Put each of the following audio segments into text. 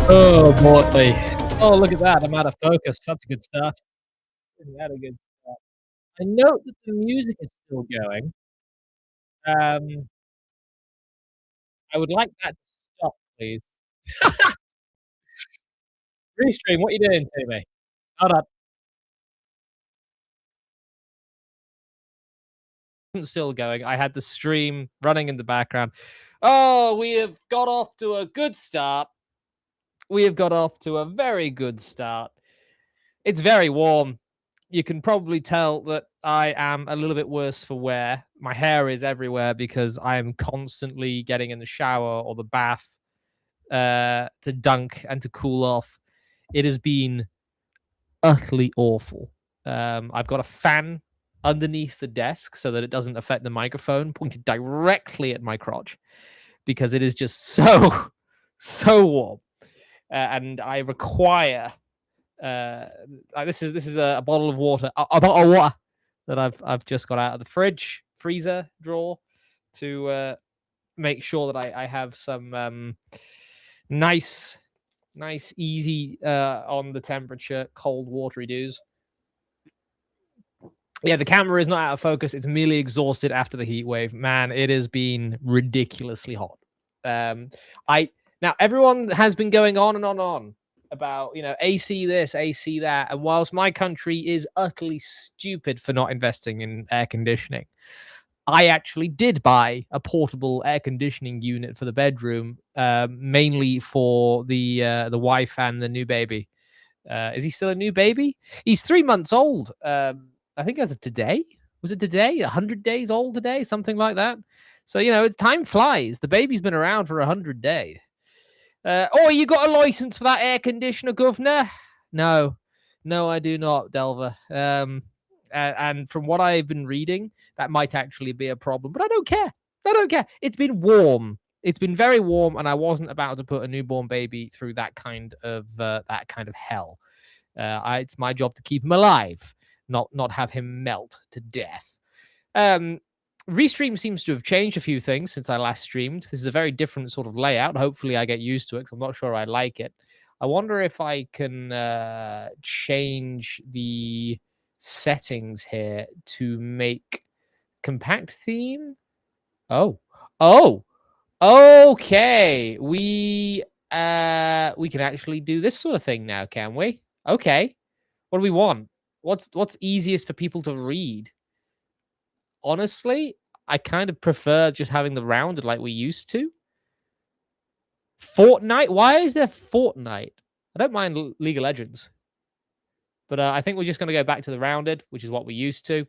Oh boy. Oh, look at that. I'm out of focus. That's a good start. Isn't that a good start? I note that the music is still going. Um, I would like that to stop, please. Restream, what you doing to me? Hold up. It's still going. I had the stream running in the background. Oh, we have got off to a good start. We have got off to a very good start. It's very warm. You can probably tell that I am a little bit worse for wear. My hair is everywhere because I am constantly getting in the shower or the bath to dunk and to cool off. It has been utterly awful. I've got a fan underneath the desk so that it doesn't affect the microphone, pointed directly at my crotch because it is just so, so warm. And I require this is a bottle of water, a bottle of water that I've just got out of the fridge freezer drawer to make sure that I have some nice easy on the temperature cold watery dews. Yeah, the camera is not out of focus. It's merely exhausted after the heat wave. Man, it has been ridiculously hot. Um, I Now everyone has been going on and on about AC this, AC that, and whilst my country is utterly stupid for not investing in air conditioning, I actually did buy a portable air conditioning unit for the bedroom, mainly for the wife and the new baby. Is he still a new baby? He's 3 months old. I think as of today. Was it today? 100 days old today, something like that. So it's time flies. The baby's been around for 100 days. Oh, you got a license for that air conditioner, governor? No, no, I do not, Delver. And from what I've been reading, that might actually be a problem, but I don't care. I don't care. It's been warm. It's been very warm, and I wasn't about to put a newborn baby through that kind of hell. It's my job to keep him alive, not have him melt to death. Um, Restream seems to have changed a few things since I last streamed. This is a very different sort of layout. Hopefully, I get used to it because I'm not sure I like it. I wonder if I can change the settings here to make compact theme. Oh, oh, okay. We can actually do this sort of thing now, can we? Okay. What do we want? What's easiest for people to read? Honestly, I kind of prefer just having the rounded like we used to. Fortnite? Why is there Fortnite? I don't mind League of Legends. But I think we're just going to go back to the rounded, which is what we used to.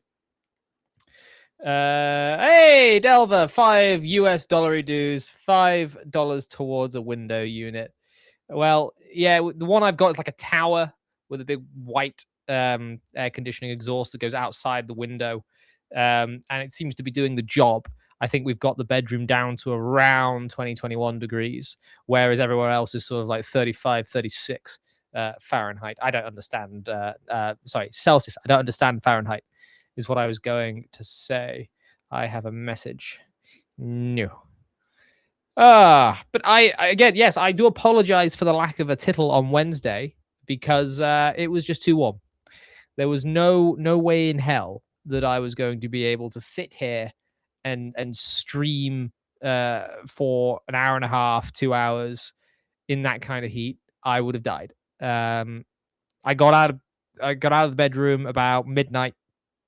Hey, Delver, $5 dues, $5 towards a window unit. Well, yeah, the one I've got is like a tower with a big white air conditioning exhaust that goes outside the window. And it seems to be doing the job. I think we've got the bedroom down to around 20, 21 degrees, whereas everywhere else is sort of like 35, 36 Fahrenheit. I don't understand. Sorry, Celsius. I don't understand Fahrenheit, is what I was going to say. I have a message. No. But again, yes, I do apologize for the lack of a tittle on Wednesday because it was just too warm. There was no way in hell that I was going to be able to sit here and stream for an hour and a half, 2 hours in that kind of heat. I would have died. I got out of the bedroom about midnight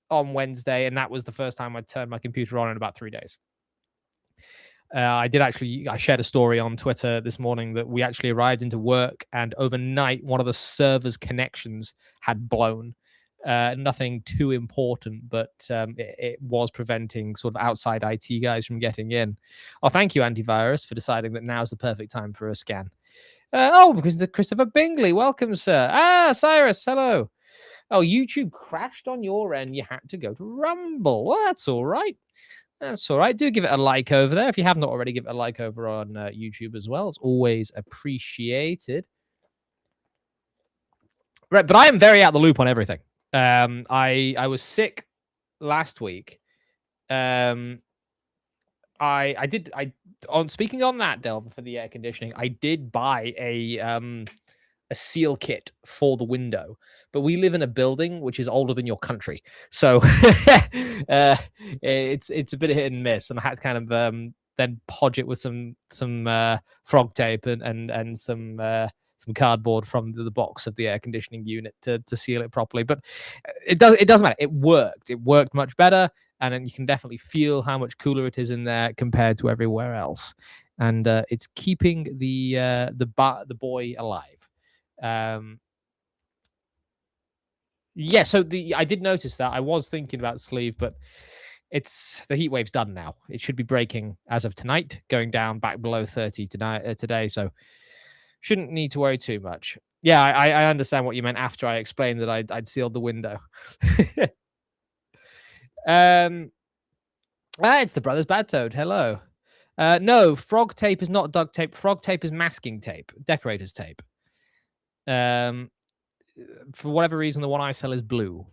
on Wednesday, and that was the first time I turned my computer on in about 3 days. I shared a story on Twitter this morning that we actually arrived into work and overnight one of the server's connections had blown. Nothing too important, but it was preventing sort of outside IT guys from getting in. Oh, thank you, Antivirus, for deciding that now's the perfect time for a scan. Because of Christopher Bingley. Welcome, sir. Cyrus, hello. Oh, YouTube crashed on your end. You had to go to Rumble. Well, that's all right. That's all right. Do give it a like over there. If you have not already, give it a like over on YouTube as well. It's always appreciated. Right, but I am very out the loop on everything. I was sick last week. I On speaking on that, Delver, for the air conditioning, I did buy a seal kit for the window, but we live in a building which is older than your country, so it's a bit of hit and miss, and I had to kind of then podge it with some frog tape and some cardboard from the box of the air conditioning unit to seal it properly. But it doesn't matter. It worked. It worked much better, and then you can definitely feel how much cooler it is in there compared to everywhere else, and it's keeping the boy alive. Yeah, so I did notice that. I was thinking about sleeve, but the heat wave's done now. It should be breaking as of tonight, going down back below 30 tonight today, so shouldn't need to worry too much. Yeah, I understand what you meant after I explained that I'd sealed the window. It's the Brothers Bad Toad. Hello. No, frog tape is not duct tape. Frog tape is masking tape, decorator's tape. For whatever reason, the one I sell is blue.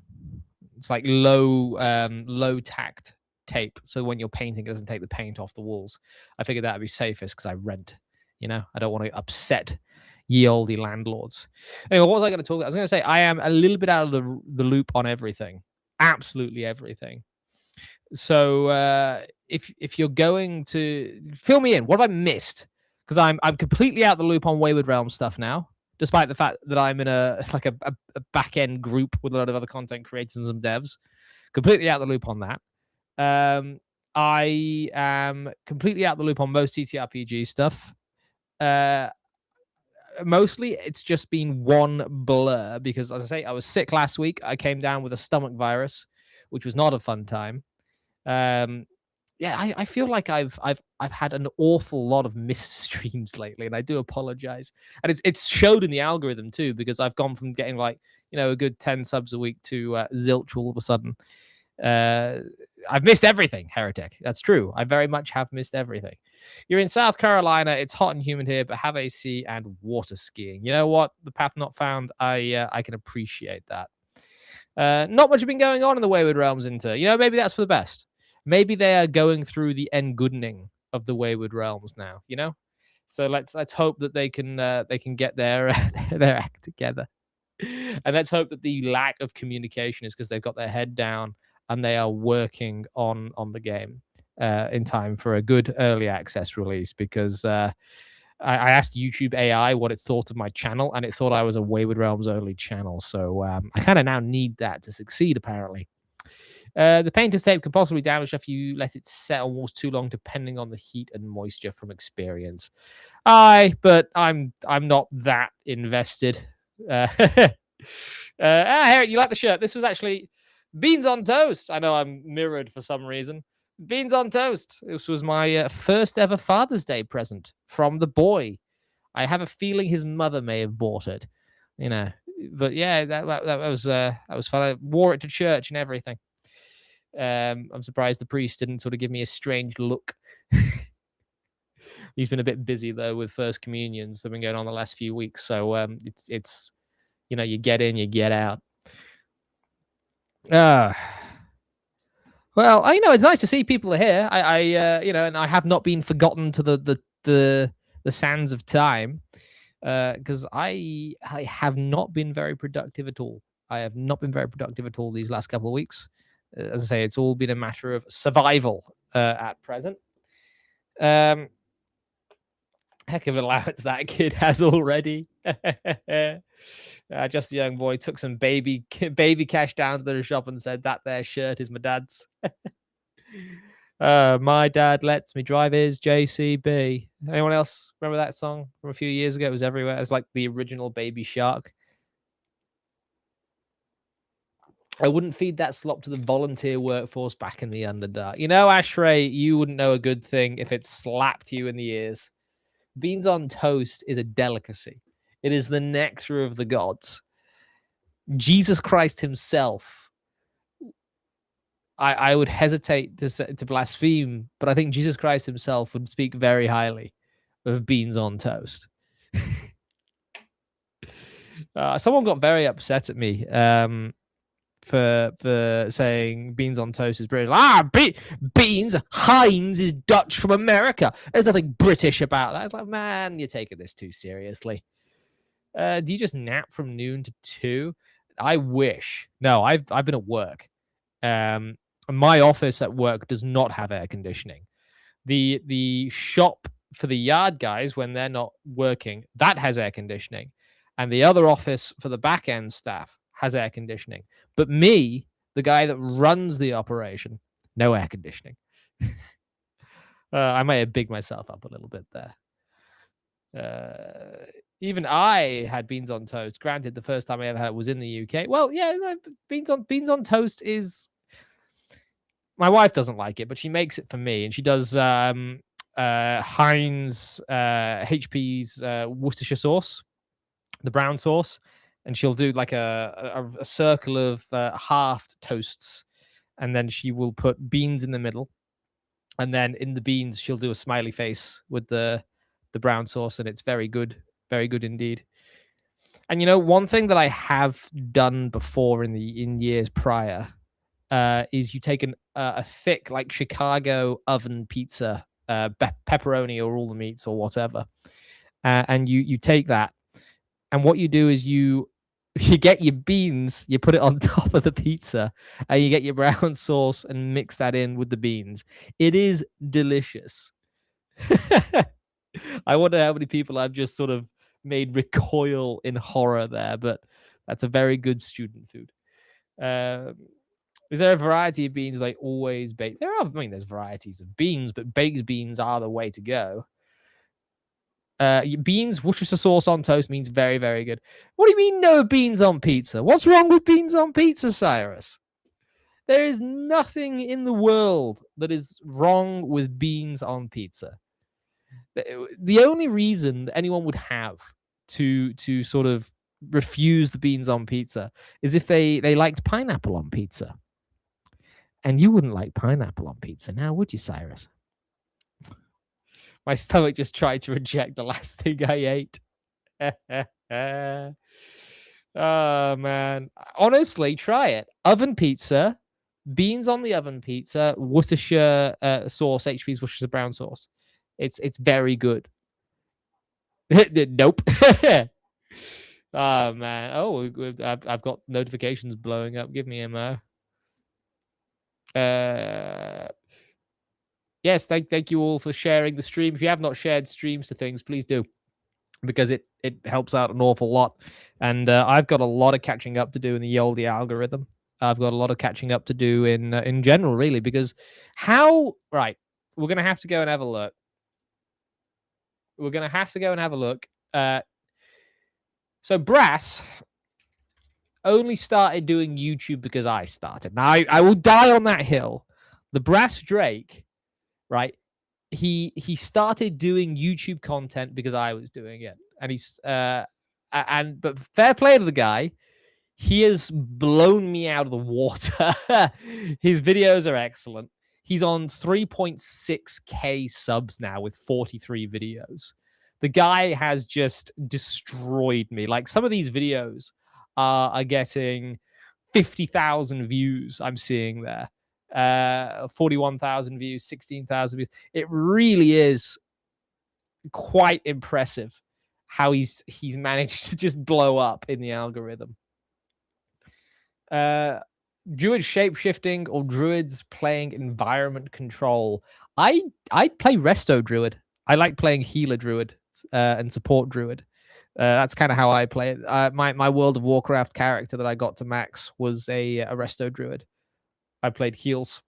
It's like low tact tape, so when you're painting, it doesn't take the paint off the walls. I figured that would be safest because I rent. I don't want to upset ye olde landlords. Anyway, what was I going to talk about? I was going to say I am a little bit out of the loop on everything, absolutely everything. So if you're going to fill me in, what have I missed? Because I'm completely out the loop on Wayward Realms stuff now, despite the fact that I'm in a back end group with a lot of other content creators and some devs. Completely out the loop on that. I am completely out the loop on most TTRPG stuff. Mostly it's just been one blur because, as I say, I was sick last week. I came down with a stomach virus, which was not a fun time. I feel like I've had an awful lot of missed streams lately, and I do apologize. And it's showed in the algorithm too, because I've gone from getting a good 10 subs a week to zilch all of a sudden. I've missed everything, Heretic. That's true. I very much have missed everything. You're in South Carolina. It's hot and humid here, but have AC and water skiing. You know what? The path not found. I can appreciate that. Not much has been going on in the Wayward Realms Inter. Maybe that's for the best. Maybe they are going through the end goodening of the Wayward Realms now. So let's hope that they can get their act together, and let's hope that the lack of communication is because they've got their head down and they are working on the game in time for a good early access release. Because I asked YouTube AI what it thought of my channel, and it thought I was a Wayward Realms only channel. So I kind of now need that to succeed, apparently. The painter's tape can possibly damage if you let it set on walls too long, depending on the heat and moisture from experience. But I'm not that invested. Harry, you like the shirt? This was actually Beans on Toast. I know I'm mirrored for some reason. Beans on Toast. This was my first ever Father's Day present from the boy. I have a feeling his mother may have bought it, But yeah, that was fun. I wore it to church and everything. I'm surprised the priest didn't sort of give me a strange look. He's been a bit busy though with first communions that have been going on the last few weeks. So it's you get in, you get out. Well, it's nice to see people are here. And I have not been forgotten to the sands of time, because I have not been very productive at all. I have not been very productive at all these last couple of weeks. As I say, it's all been a matter of survival at present. Heck of an allowance that kid has already. Just a young boy took some baby cash down to the shop and said, "That there shirt is my dad's." My dad lets me drive his JCB. Anyone else remember that song from a few years ago? It was everywhere. It was like the original Baby Shark. I wouldn't feed that slop to the volunteer workforce back in the Underdark. Ashray, you wouldn't know a good thing if it slapped you in the ears. Beans on toast is a delicacy. It is the nectar of the gods. Jesus Christ himself, I would hesitate to blaspheme, but I think Jesus Christ himself would speak very highly of beans on toast. Someone got very upset at me. for saying beans on toast is British. Beans. Heinz is Dutch from America. There's nothing British about that. It's like, man, you're taking this too seriously. Do you just nap from noon to 2? I wish. No, I've been at work. My office at work does not have air conditioning. The shop for the yard guys, when they're not working, that has air conditioning, and the other office for the back end staff has air conditioning. But me, the guy that runs the operation, no air conditioning. I may have bigged myself up a little bit there. Even I had beans on toast. Granted, the first time I ever had it was in the UK. Well, yeah, beans on toast is. My wife doesn't like it, but she makes it for me, and she does Heinz HP's Worcestershire sauce, the brown sauce, and she'll do like a circle of halved toasts, and then she will put beans in the middle, and then in the beans she'll do a smiley face with the brown sauce, and it's very good indeed. And you know, one thing that I have done before in years prior is you take a thick, like Chicago oven pizza, pepperoni or all the meats or whatever, and you take that, and what you do is you get your beans, you put it on top of the pizza, and you get your brown sauce and mix that in with the beans. It is delicious. I wonder how many people I've just sort of made recoil in horror there, but that's a very good student food. Is there a variety of beans they always bake? There are. I mean, there's varieties of beans, but baked beans are the way to go. Beans, Worcestershire sauce on toast means very, very good. What do you mean no beans on pizza? What's wrong with beans on pizza, Cyrus? There is nothing in the world that is wrong with beans on pizza. The only reason that anyone would have to sort of refuse the beans on pizza is if they liked pineapple on pizza. And you wouldn't like pineapple on pizza now, would you, Cyrus? My stomach just tried to reject the last thing I ate. Oh, man. Honestly, try it. Oven pizza, beans on the oven pizza, Worcestershire sauce, HP's Worcestershire brown sauce. It's very good. Nope. Oh, man. Oh, I've got notifications blowing up. Give me a mo. Yes, thank you all for sharing the stream. If you have not shared streams to things, please do, because it helps out an awful lot. And I've got a lot of catching up to do in the Yoldi algorithm. I've got a lot of catching up to do in general, really, because we're gonna have to go and have a look. So Brass only started doing YouTube because I started. Now I will die on that hill. The Brass Drake, right? He started doing YouTube content because I was doing it, and but fair play to the guy. He has blown me out of the water. His videos are excellent. He's on 3.6K subs now with 43 videos. The guy has just destroyed me. Like, some of these videos are getting 50,000 views. I'm seeing there. 41,000 views, 16,000 views. It really is quite impressive how he's managed to just blow up in the algorithm. Druid shape-shifting or druids playing environment control. I play resto druid. I like playing healer druid and support druid. That's kind of how I play it. My World of Warcraft character that I got to max was a resto druid. I played heals.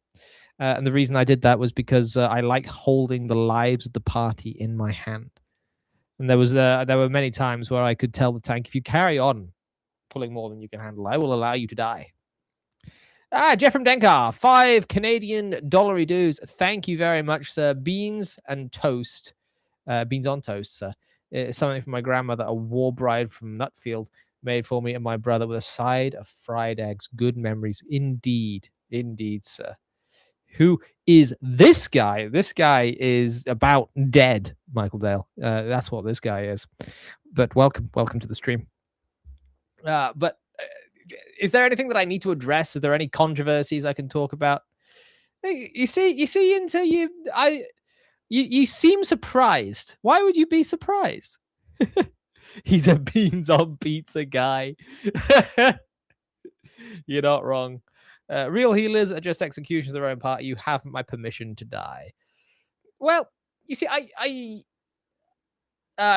And the reason I did that was because I like holding the lives of the party in my hand. And there were many times where I could tell the tank, if you carry on pulling more than you can handle, I will allow you to die. Jeff from Denkar, 5 Canadian dollary dues. Thank you very much, sir. Beans and toast. Beans on toast, sir. It's something from my grandmother, a war bride from Nutfield, made for me and my brother with a side of fried eggs. Good memories. Indeed, sir. Who is this guy? This guy is about dead, Michael Dale. That's what this guy is. But welcome to the stream. But is there anything that I need to address? Is there any controversies I can talk about? You see, into you, you seem surprised. Why would you be surprised? He's a beans on pizza guy. You're not wrong. Real healers are just executions of their own part. You have my permission to die. Well, you see, I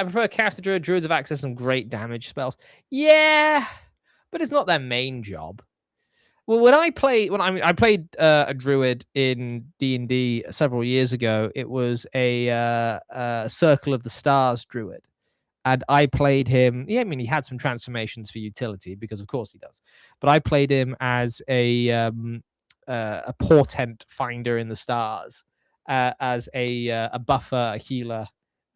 prefer caster druid. Druids have access to some great damage spells. Yeah, but it's not their main job. Well, I played a druid in D&D several years ago. It was a Circle of the Stars druid, and I played him. Yeah, I mean, he had some transformations for utility because, of course, he does. But I played him as a portent finder in the stars, as a buffer, a healer,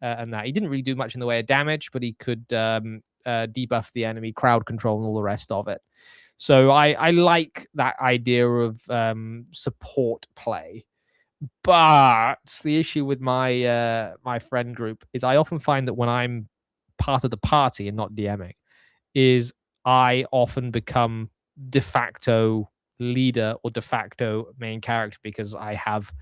and that he didn't really do much in the way of damage, but he could debuff the enemy, crowd control, and all the rest of it. So I like that idea of support play. But the issue with my friend group is I often find that when I'm part of the party and not DMing, is I often become de facto leader or de facto main character because I have,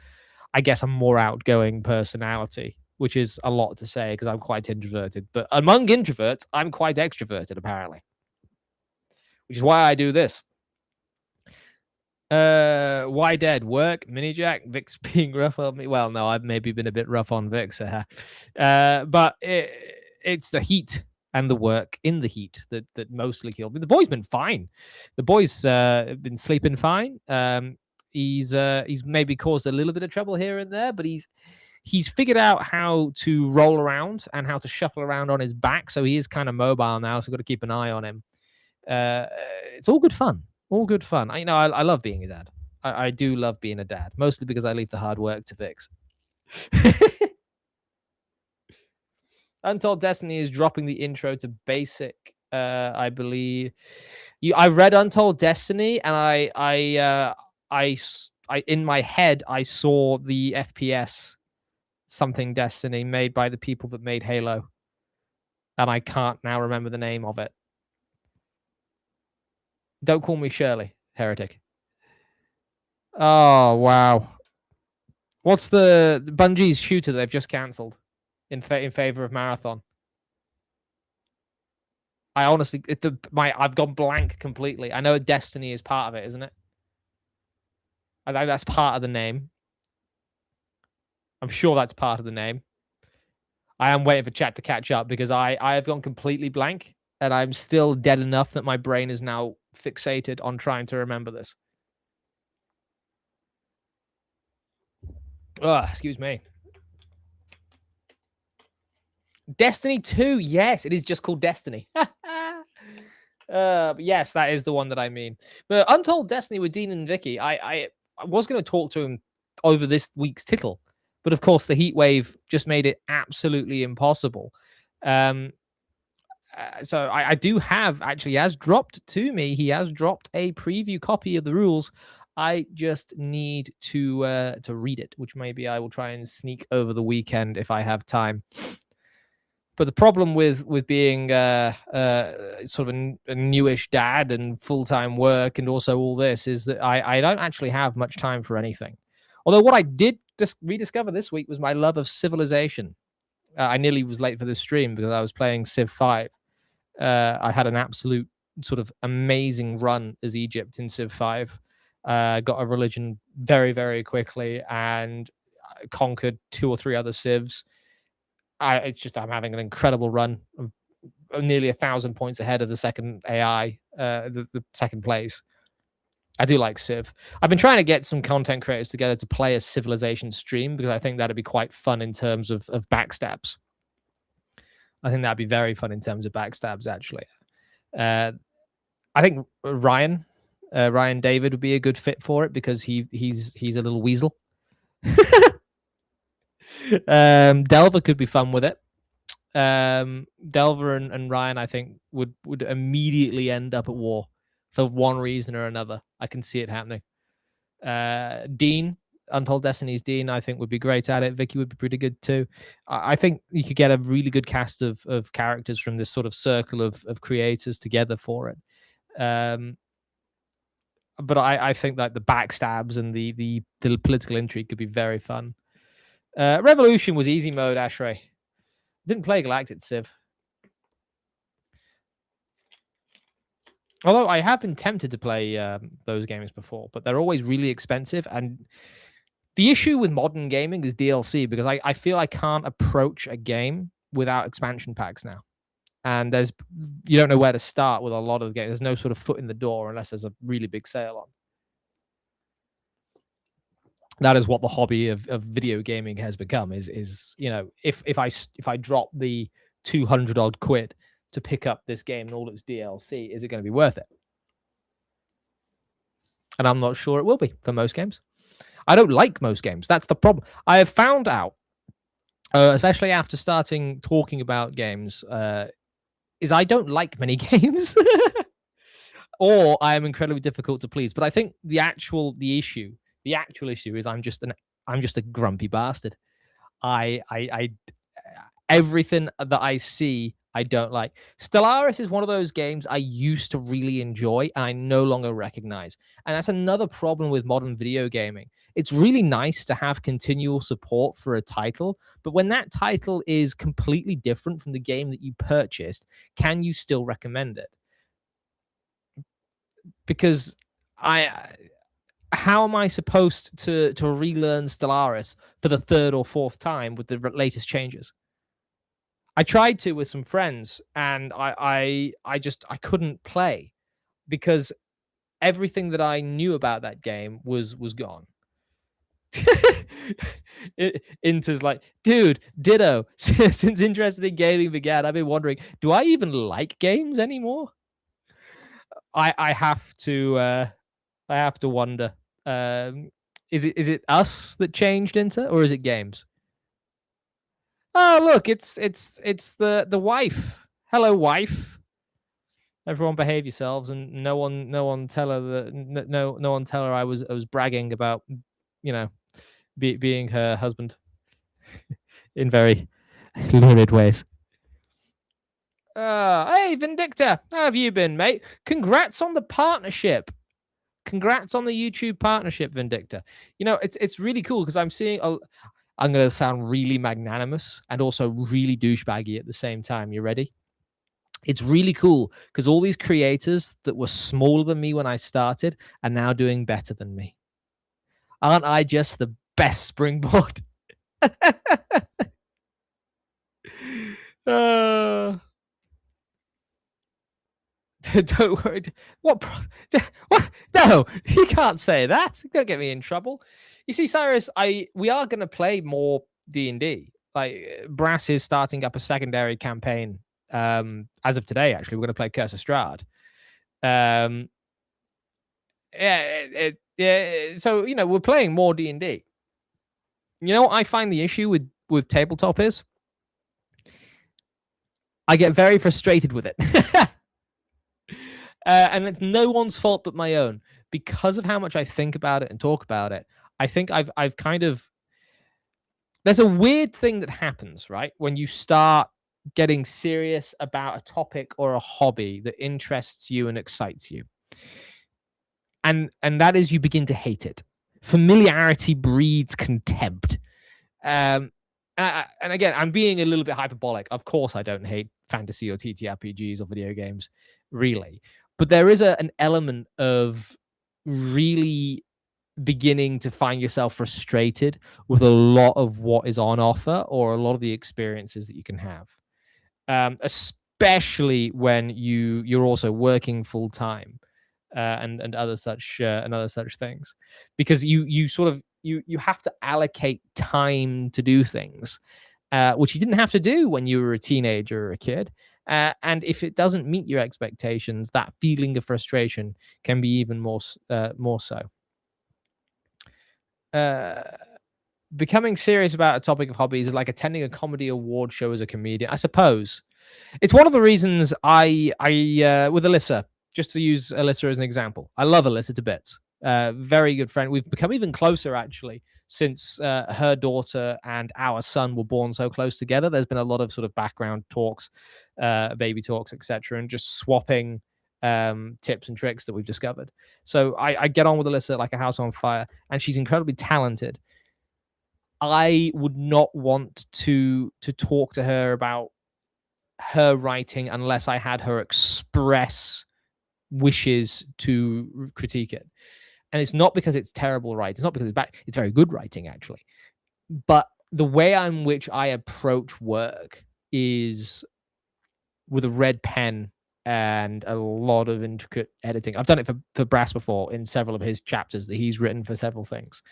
I guess, a more outgoing personality, which is a lot to say because I'm quite introverted. But among introverts, I'm quite extroverted, apparently, which is why I do this. Why dead? Work, mini jack, Vix being rough on me. Well, no, I've maybe been a bit rough on Vix, but it's the heat and the work in the heat that mostly killed me. The boy's been fine. The boy's been sleeping fine. He's maybe caused a little bit of trouble here and there, but he's figured out how to roll around and how to shuffle around on his back, so he is kind of mobile now. So I've got to keep an eye on him. It's all good fun. All good fun. I love being a dad. I do love being a dad, mostly because I leave the hard work to Vix. Untold Destiny is dropping the intro to basic. I believe I read Untold Destiny, and I in my head I saw the FPS something Destiny made by the people that made Halo, and I can't now remember the name of it. Don't call me Shirley, heretic. Oh, wow. What's the Bungie's shooter they've just cancelled in favor of Marathon? I honestly, I've gone blank completely. I know Destiny is part of it, isn't it? I think that's part of the name. I'm sure that's part of the name. I am waiting for chat to catch up because I have gone completely blank, and I'm still dead enough that my brain is now fixated on trying to remember this. Oh, excuse me. Destiny 2, yes, it is just called Destiny. But yes, that is the one that I mean. But Untold Destiny with Dean and Vicky, I was going to talk to him over this week's title, but of course the heat wave just made it absolutely impossible. So I do have, actually, he has dropped to me. He has dropped a preview copy of the rules. I just need to read it, which maybe I will try and sneak over the weekend if I have time. But the problem with being sort of a newish dad and full-time work and also all this is that I don't actually have much time for anything. Although what I did rediscover this week was my love of Civilization. I nearly was late for this stream because I was playing Civ 5. I had an absolute sort of amazing run as Egypt in Civ 5. Got a religion very, very quickly and conquered 2 or 3 other civs. I'm having an incredible run. I'm nearly 1,000 points ahead of the second AI, the second place. I do like Civ. I've been trying to get some content creators together to play a Civilization stream because I think that'd be quite fun in terms of backstabs. I think that'd be very fun in terms of backstabs, actually. I think Ryan David would be a good fit for it because he's a little weasel. Delver could be fun with it. Delver and Ryan, I think, would immediately end up at war for one reason or another. I can see it happening. Dean, Untold Destiny's Dean, I think would be great at it. Vicky would be pretty good too. I think you could get a really good cast of characters from this sort of circle of creators together for it. Um, but I think that the backstabs and the political intrigue could be very fun. Revolution was easy mode, Ashray. Didn't play Galactic Civ. Although I have been tempted to play those games before, but they're always really expensive. And the issue with modern gaming is DLC, because I feel I can't approach a game without expansion packs now. And you don't know where to start with a lot of the games. There's no sort of foot in the door unless there's a really big sale on. That is what the hobby of video gaming has become. Is if I drop the 200 odd quid to pick up this game and all its DLC, is it going to be worth it? And I'm not sure it will be for most games. I don't like most games. That's the problem. I have found out, especially after starting talking about games, is I don't like many games, or I am incredibly difficult to please. But I think the actual issue is I'm just a grumpy bastard. I everything that I see I don't like. Stellaris is one of those games I used to really enjoy and I no longer recognize. And that's another problem with modern video gaming. It's really nice to have continual support for a title, but when that title is completely different from the game that you purchased, can you still recommend it? Because how am I supposed to relearn Stellaris for the third or fourth time with the latest changes? I tried to with some friends, and I couldn't play because everything that I knew about that game was gone. Inter's like, dude, ditto. Since Interested in Gaming began, I've been wondering, do I even like games anymore? I have to wonder. Is it us that changed Inter, or is it games? Oh, look, it's the wife. Hello, wife. Everyone behave yourselves, and no one tell her that no one tell her I was bragging about, you know, being her husband in very lurid ways. Hey, Vindicta, how have you been, mate? Congrats on the partnership. Congrats on the YouTube partnership, Vindicta. You know, it's really cool because I'm seeing I'm going to sound really magnanimous and also really douchebaggy at the same time. You ready? It's really cool because all these creators that were smaller than me when I started are now doing better than me. Aren't I just the best springboard? Don't worry. What? No, you can't say that. Don't get me in trouble. You see, Cyrus, we are going to play more D&D. Like, Brass is starting up a secondary campaign. As of today, actually, we're going to play Curse of Strahd. Yeah. So we're playing more D&D. You know what I find the issue with tabletop is? I get very frustrated with it. And it's no one's fault but my own. Because of how much I think about it and talk about it, I think I've kind of... There's a weird thing that happens, right? When you start getting serious about a topic or a hobby that interests you and excites you. And that is, you begin to hate it. Familiarity breeds contempt. And again, I'm being a little bit hyperbolic. Of course, I don't hate fantasy or TTRPGs or video games, really. But there is an element of really beginning to find yourself frustrated with a lot of what is on offer or a lot of the experiences that you can have, especially when you're also working full time and other such things, because you sort of you have to allocate time to do things, which you didn't have to do when you were a teenager or a kid. And if it doesn't meet your expectations, that feeling of frustration can be even more so. Becoming serious about a topic of hobbies is like attending a comedy award show as a comedian, I suppose. It's one of the reasons I with Alyssa, just to use Alyssa as an example, I love Alyssa to bits. Very good friend. We've become even closer, actually, since her daughter and our son were born so close together. There's been a lot of sort of background talks, baby talks, etc., and just swapping tips and tricks that we've discovered. So I get on with Alyssa like a house on fire, and she's incredibly talented. I would not want to talk to her about her writing unless I had her express wishes to critique it. And it's not because it's terrible writing. It's not because it's bad. It's very good writing, actually. But the way in which I approach work is with a red pen and a lot of intricate editing. I've done it for Brass before in several of his chapters that he's written for several things.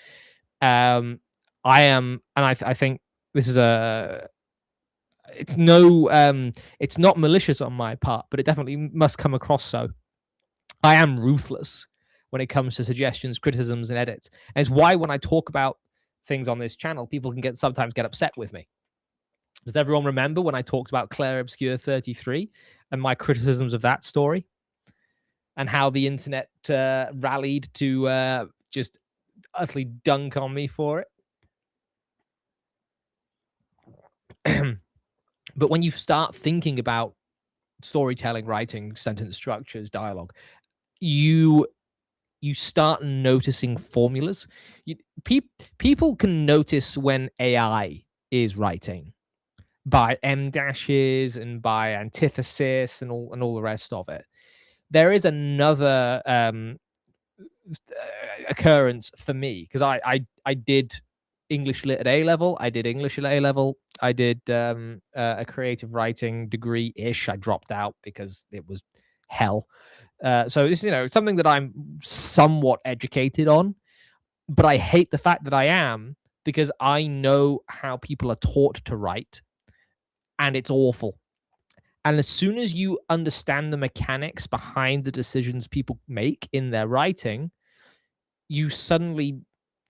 I am, and I think this is it's not malicious on my part, but it definitely must come across so. I am ruthless when it comes to suggestions, criticisms, and edits. And it's why when I talk about things on this channel, people can sometimes get upset with me. Does everyone remember when I talked about Claire Obscure 33 and my criticisms of that story? And how the internet rallied to just utterly dunk on me for it. But when you start thinking about storytelling, writing, sentence structures, dialogue, you start noticing formulas. People can notice when AI is writing by em dashes and by antithesis and all the rest of it. There is another occurrence for me because I did English lit at A level. I did English at A level. I did a creative writing degree ish. I dropped out because it was hell. So this is something that I'm somewhat educated on, but I hate the fact that I am because I know how people are taught to write, and it's awful. And as soon as you understand the mechanics behind the decisions people make in their writing, you suddenly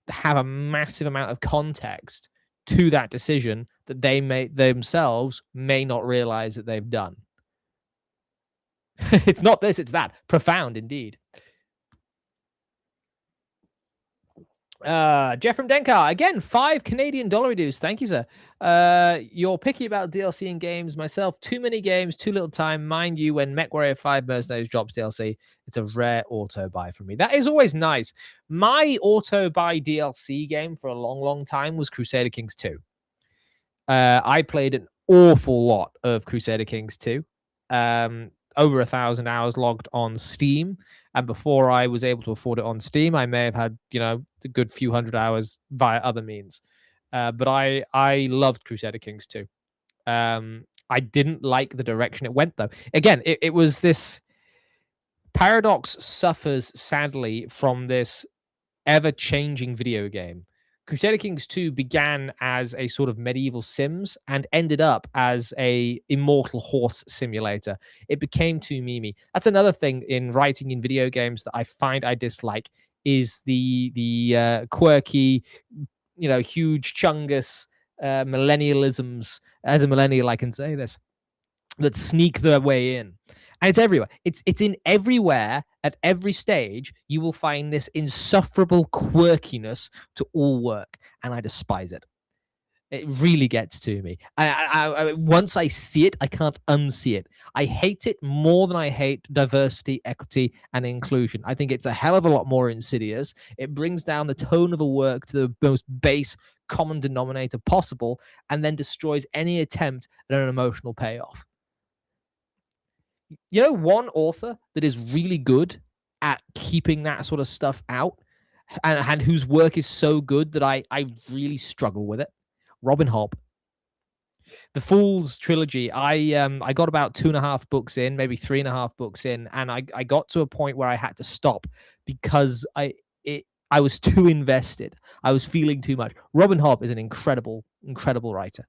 have a massive amount of context to that decision that they themselves may not realize that they've done. It's not this, it's that. Profound indeed. Jeff from Denkar, again, 5 Canadian dollar reduced. Thank you, sir. You're picky about DLC and games. Myself, too many games, too little time. Mind you, when MechWarrior 5 Mercenaries drops DLC, it's a rare auto buy for me. That is always nice. My auto buy DLC game for a long, long time was Crusader Kings 2. I played an awful lot of Crusader Kings 2. Over 1,000 hours logged on Steam. And before I was able to afford it on Steam, I may have had, a good few hundred hours via other means. But I loved Crusader Kings 2. I didn't like the direction it went, though. Again, it was this... Paradox suffers, sadly, from this ever-changing video game. Crusader Kings 2 began as a sort of medieval Sims and ended up as a immortal horse simulator. It became too memey. That's another thing in writing in video games that I find I dislike is the quirky, huge chungus millennialisms. As a millennial, I can say this, that sneak their way in. And it's everywhere. It's in everywhere at every stage. You will find this insufferable quirkiness to all work, and I despise it. It really gets to me. Once I see it, I can't unsee it. I hate it more than I hate diversity, equity, and inclusion. I think it's a hell of a lot more insidious. It brings down the tone of a work to the most base common denominator possible, and then destroys any attempt at an emotional payoff. One author that is really good at keeping that sort of stuff out and whose work is so good that I really struggle with it? Robin Hobb. The Fool's trilogy, I got about 2.5 books in, maybe 3.5 books in, and I got to a point where I had to stop because I was too invested. I was feeling too much. Robin Hobb is an incredible, incredible writer.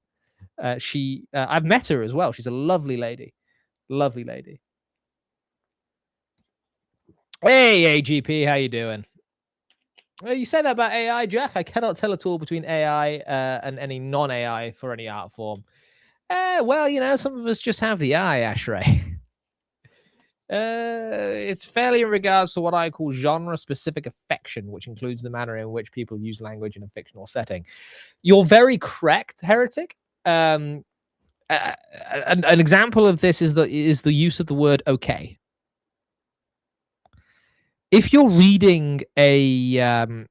I've met her as well. She's a lovely lady. Lovely lady. Hey, AGP, how you doing? Well, you say that about AI, Jack. I cannot tell at all between AI and any non-AI for any art form. Well, some of us just have the eye, Ashray. It's fairly in regards to what I call genre-specific affection, which includes the manner in which people use language in a fictional setting. You're very correct, Heretic. An example of this is the use of the word okay. if you're reading a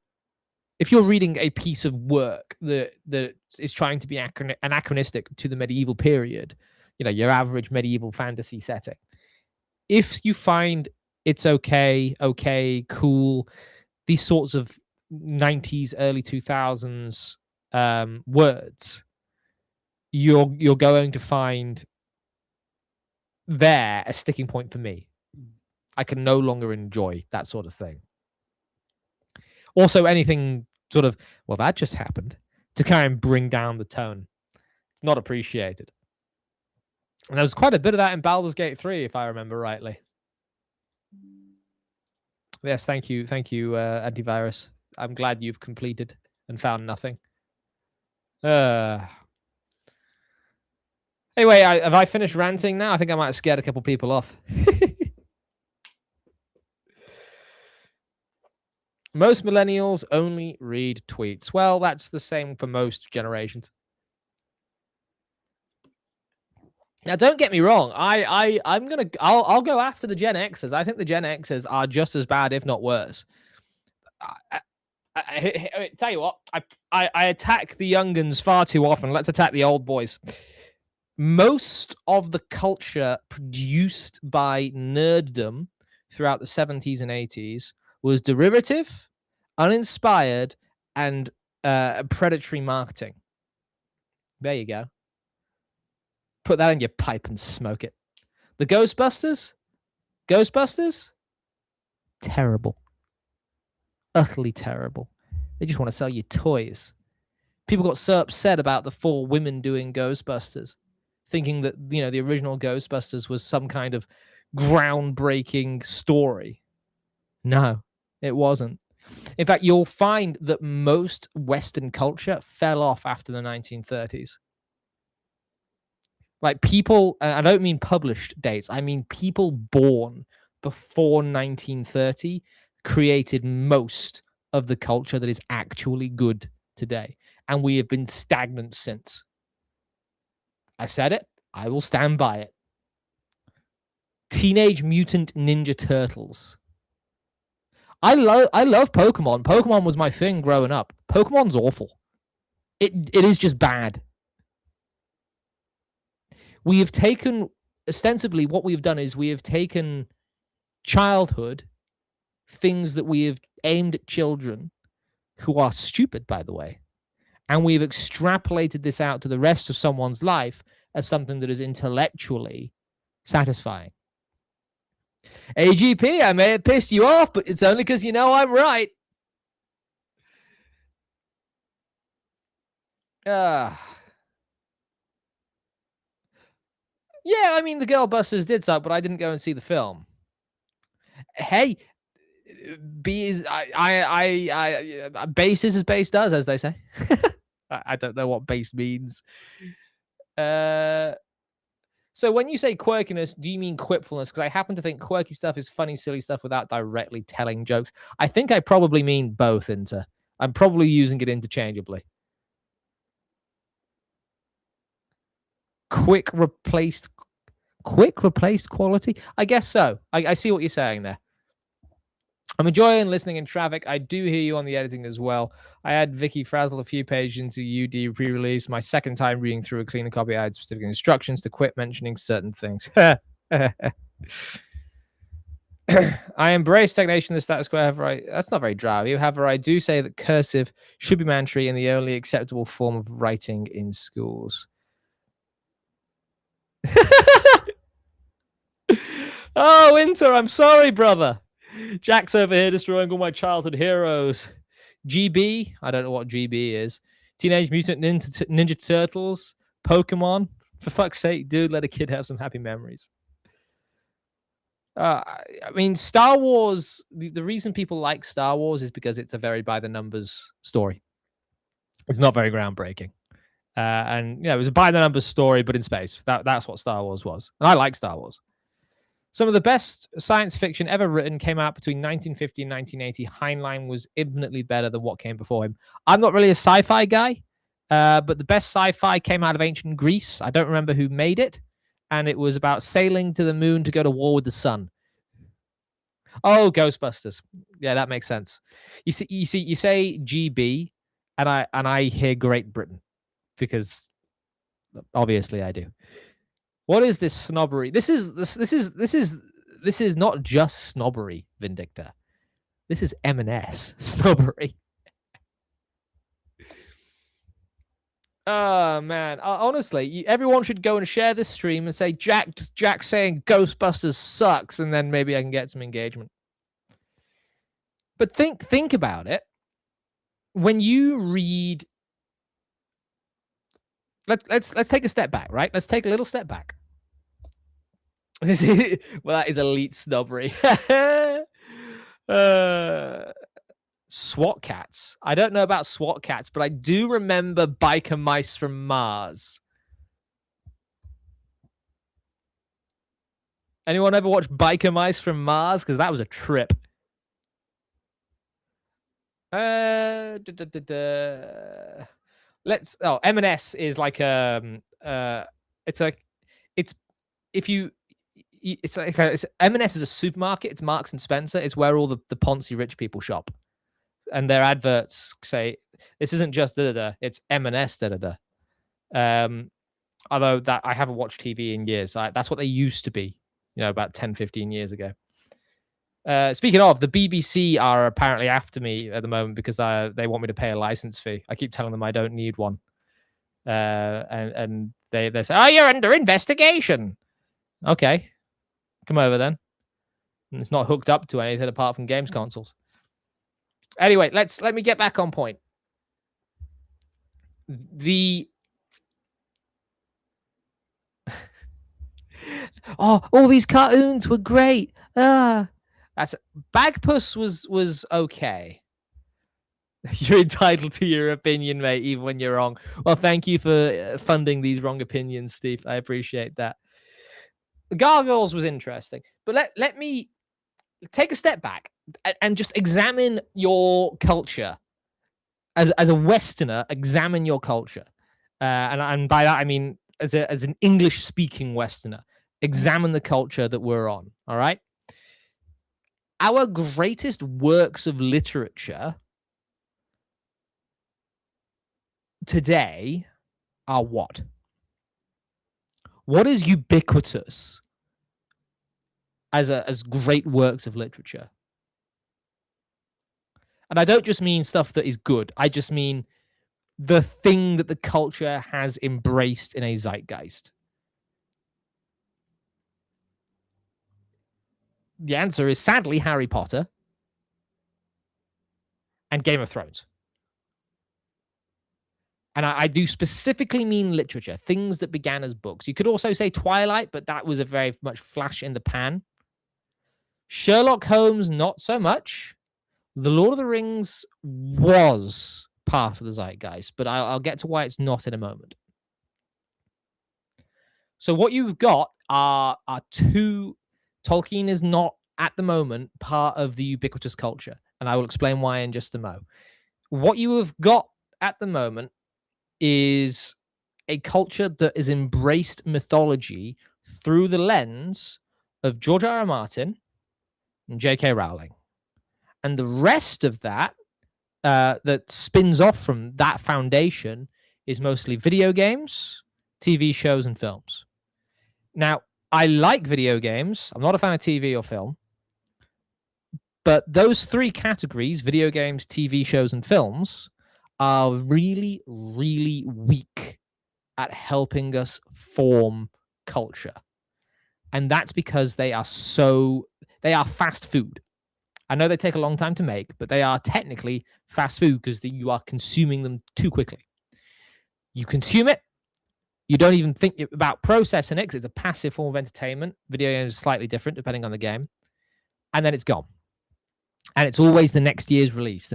piece of work that is trying to be anachronistic to the medieval period, your average medieval fantasy setting, if you find it's okay, cool, these sorts of 90s, early 2000s words, you're going to find there a sticking point for me. I can no longer enjoy that sort of thing. Also, anything sort of, well, that just happened, to kind of bring down the tone. It's not appreciated. And there was quite a bit of that in Baldur's Gate 3, if I remember rightly. Yes, thank you, Antivirus. I'm glad you've completed and found nothing. Anyway, have I finished ranting now? I think I might have scared a couple people off. Most millennials only read tweets. Well, that's the same for most generations. Now, don't get me wrong. I'll go after the Gen Xers. I think the Gen Xers are just as bad, if not worse. I tell you what, I attack the young'uns far too often. Let's attack the old boys. Most of the culture produced by nerddom throughout the 70s and 80s was derivative, uninspired, and predatory marketing. There you go. Put that in your pipe and smoke it. The Ghostbusters, terrible. Utterly terrible. They just want to sell you toys. People got so upset about the 4 women doing Ghostbusters, thinking that, the original Ghostbusters was some kind of groundbreaking story. No, it wasn't. In fact, you'll find that most Western culture fell off after the 1930s. Like, people, and I don't mean published dates, I mean people born before 1930 created most of the culture that is actually good today. And we have been stagnant since. I said it. I will stand by it. Teenage Mutant Ninja Turtles. I love Pokemon. Pokemon was my thing growing up. Pokemon's awful. It is just bad. We have taken, ostensibly, what we've done is we have taken childhood, things that we have aimed at children, who are stupid, by the way, and we've extrapolated this out to the rest of someone's life as something that is intellectually satisfying. AGP, I may have pissed you off, but it's only because I'm right. Yeah, I mean, the Girl Busters did suck, but I didn't go and see the film. Hey, base is as base does, as they say. I don't know what base means. So when you say quirkiness, do you mean quipfulness? Because I happen to think quirky stuff is funny, silly stuff without directly telling jokes. I think I probably mean both. I'm probably using it interchangeably. Quick replaced quality? I guess so. I see what you're saying there. I'm enjoying listening in traffic. I do hear you on the editing as well. I had Vicky frazzle a few pages into UD pre-release. My second time reading through a cleaner copy, I had specific instructions to quit mentioning certain things. I embrace stagnation, the status quo. However, that's not very dry. However, I do say that cursive should be mandatory and the only acceptable form of writing in schools. Oh, Winter, I'm sorry, brother. Jack's over here destroying all my childhood heroes. GB, I don't know what GB is. Teenage Mutant Ninja Turtles, Pokemon. For fuck's sake, dude, let a kid have some happy memories. I mean, Star Wars, the reason people like Star Wars is because it's a very by-the-numbers story. It's not very groundbreaking. And, it was a by-the-numbers story, but in space. That's what Star Wars was. And I like Star Wars. Some of the best science fiction ever written came out between 1950 and 1980. Heinlein was infinitely better than what came before him. I'm not really a sci-fi guy, but the best sci-fi came out of ancient Greece. I don't remember who made it. And it was about sailing to the moon to go to war with the sun. Oh, Ghostbusters. Yeah, that makes sense. You say GB, and I hear Great Britain because obviously I do. What is this snobbery? This is not just snobbery, Vindicta. This is M&S snobbery. Oh man, honestly, everyone should go and share this stream and say Jack saying Ghostbusters sucks, and then maybe I can get some engagement. But think about it. When you read, let's take a step back, right? Let's take a little step back. Well, that is elite snobbery. SWAT cats. I don't know about SWAT cats, but I do remember biker mice from Mars. Anyone ever watch biker mice from Mars? Because that was a trip. Let's. Oh, M&S is like it's like it's if you. It's like M&S is a supermarket. It's Marks and Spencer. It's where all the poncy rich people shop, and their adverts say this isn't just da da da. It's M&S da da da. Although that I haven't watched TV in years. That's what they used to be. About 10, 15 years ago. Speaking of, the BBC are apparently after me at the moment because they want me to pay a license fee. I keep telling them I don't need one, and they say, "Oh, you're under investigation." Okay, come over then. And it's not hooked up to anything apart from games consoles. Anyway, let me get back on point. All these cartoons were great. That's Bagpuss was okay. You're entitled to your opinion, mate, even when you're wrong. Well, thank you for funding these wrong opinions, Steve. I appreciate that. Gargoyles was interesting, but let me take a step back and just examine your culture as a Westerner. Examine your culture, and by that I mean as an English speaking Westerner. Examine the culture that we're on. All right. Our greatest works of literature today are what? What is ubiquitous as great works of literature? And I don't just mean stuff that is good. I just mean the thing that the culture has embraced in a zeitgeist. The answer is sadly Harry Potter and Game of Thrones. And I do specifically mean literature, things that began as books. You could also say Twilight, but that was a very much flash in the pan. Sherlock Holmes, not so much. The Lord of the Rings was part of the zeitgeist, but I'll get to why it's not in a moment. So what you've got are two. Tolkien is not at the moment part of the ubiquitous culture, and I will explain why in just a mo. What you have got at the moment is a culture that has embraced mythology through the lens of George R.R. Martin and J.K. Rowling. And the rest of that that spins off from that foundation is mostly video games, TV shows, and films. Now, I like video games. I'm not a fan of TV or film. But those three categories, video games, TV shows, and films, are really, really weak at helping us form culture. And that's because they are fast food. I know they take a long time to make, but they are technically fast food because you are consuming them too quickly. You consume it. You don't even think about processing it because it's a passive form of entertainment. Video games are slightly different depending on the game. And then it's gone. And it's always the next year's release,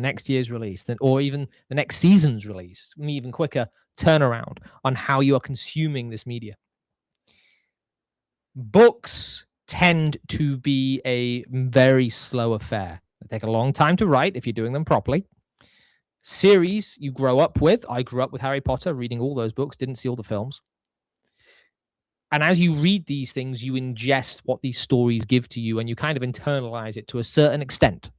or even the next season's release, even quicker turnaround on how you are consuming this media. Books tend to be a very slow affair. They take a long time to write if you're doing them properly. Series you grow up with. I grew up with Harry Potter, reading all those books, didn't see all the films. And as you read these things, you ingest what these stories give to you and you kind of internalize it to a certain extent.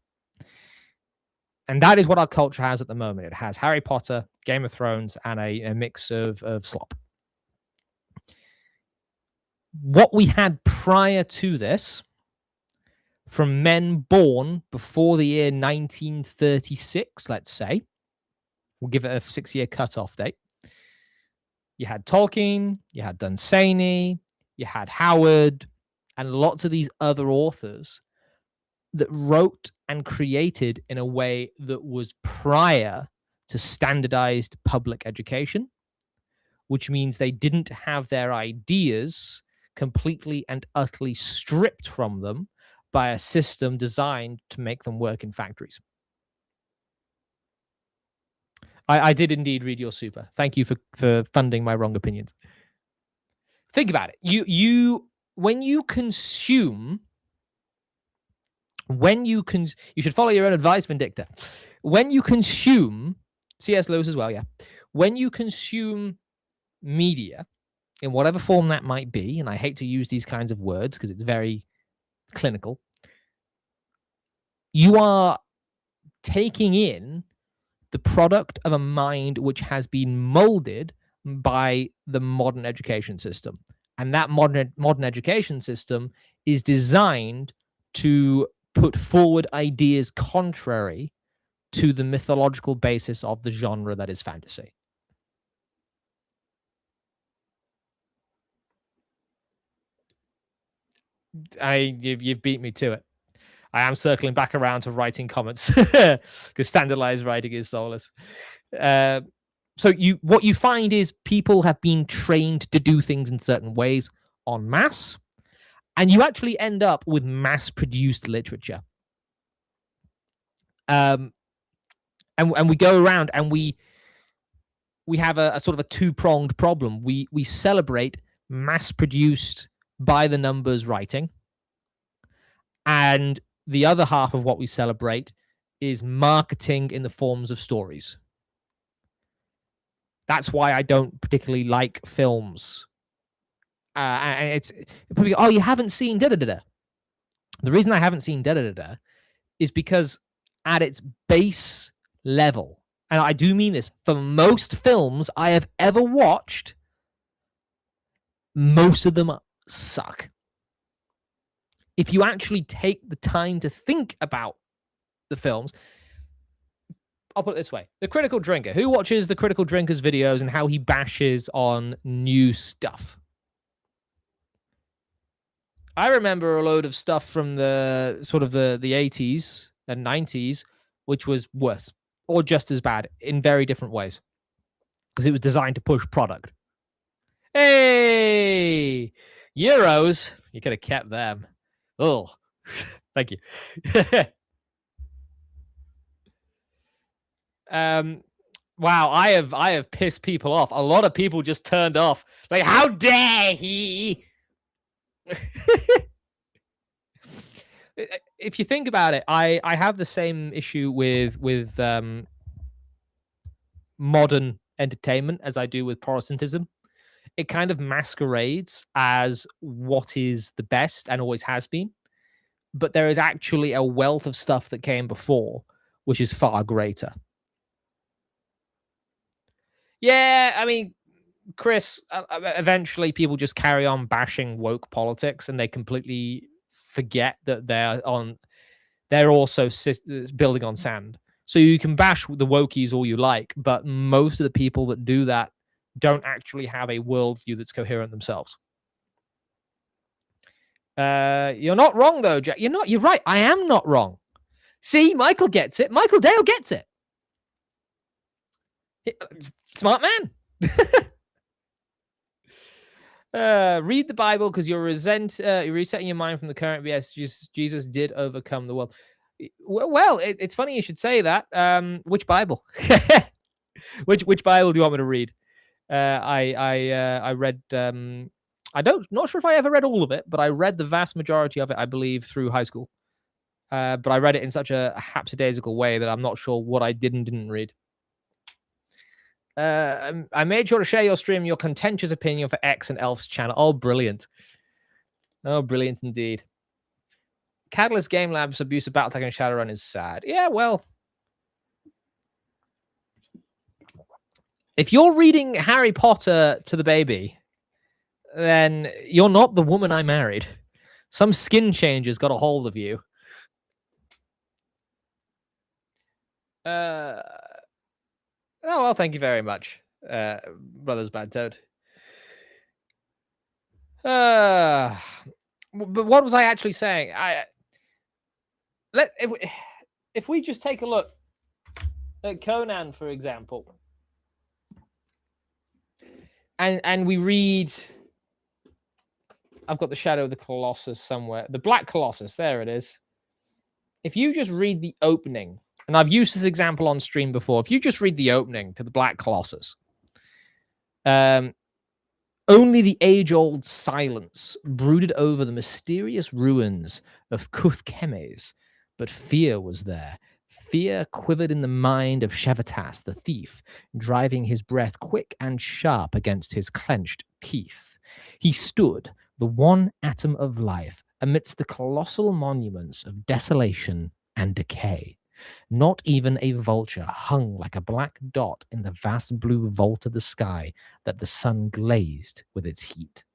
And that is what our culture has at the moment. It has Harry Potter, Game of Thrones, and a mix of slop. What we had prior to this, from men born before the year 1936, let's say, we'll give it a 6-year cutoff date. You had Tolkien, you had Dunsany, you had Howard, and lots of these other authors that wrote and created in a way that was prior to standardized public education, which means they didn't have their ideas completely and utterly stripped from them by a system designed to make them work in factories. I did indeed read your super. Thank you for funding my wrong opinions. Think about it. You when you consume, you should follow your own advice, Vindicta. When you consume, C.S. Lewis as well, yeah. When you consume media, in whatever form that might be, and I hate to use these kinds of words because it's very clinical, you are taking in the product of a mind which has been molded by the modern education system. And that modern education system is designed to put forward ideas contrary to the mythological basis of the genre that is fantasy. You've beat me to it. I am circling back around to writing comments because standardized writing is soulless. So what you find is people have been trained to do things in certain ways en masse, and you actually end up with mass-produced literature. And we go around and we have a sort of a two-pronged problem. We celebrate mass-produced by the numbers writing, and the other half of what we celebrate is marketing in the forms of stories. That's why I don't particularly like films. And it's people go, oh, you haven't seen da da da da. The reason I haven't seen da da da da is because at its base level, and I do mean this, for most films I have ever watched, most of them suck. If you actually take the time to think about the films, I'll put it this way. The Critical Drinker. Who watches the Critical Drinker's videos and how he bashes on new stuff? I remember a load of stuff from the sort of the 80s and 90s, which was worse or just as bad in very different ways because it was designed to push product. Hey, Euros. You could have kept them. Oh, thank you. Wow, I have pissed people off. A lot of people just turned off. Like, how dare he? If you think about it, I have the same issue with modern entertainment as I do with Protestantism. It kind of masquerades as what is the best and always has been, but there is actually a wealth of stuff that came before, which is far greater. Yeah, I mean, Chris, eventually people just carry on bashing woke politics and they completely forget that they're also building on sand. So you can bash the wokies all you like, but most of the people that do that don't actually have a worldview that's coherent themselves. You're not wrong though, Jack. You're right. I am not wrong. See, Michael gets it. Michael Dale gets it. Smart man. Read the Bible because you're resetting your mind from the current BS. Jesus did overcome the world. Well, it's funny you should say that. Which Bible? Which Bible do you want me to read? I read. Not sure if I ever read all of it, but I read the vast majority of it, I believe, through high school. But I read it in such a hapsodical way that I'm not sure what I did and didn't read. I made sure to share your stream, your contentious opinion for X and Elf's channel. Oh, brilliant. Oh, brilliant indeed. Catalyst Game Labs abuse of Battletech and Shadowrun is sad. Yeah, well, if you're reading Harry Potter to the baby, then you're not the woman I married. Some skin changes got a hold of you. Oh, well, thank you very much, Brothers Bad Toad. But what was I actually saying? If we just take a look at Conan, for example, and we read, I've got the Shadow of the Colossus somewhere, the Black Colossus, there it is. If you just read the opening, and I've used this example on stream before, if you just read the opening to the Black Colossus, only the age-old silence brooded over the mysterious ruins of Cuthkemes, but fear was there. Fear quivered in the mind of Shevatas, the thief, driving his breath quick and sharp against his clenched teeth. He stood, the one atom of life, amidst the colossal monuments of desolation and decay. Not even a vulture hung like a black dot in the vast blue vault of the sky that the sun glazed with its heat.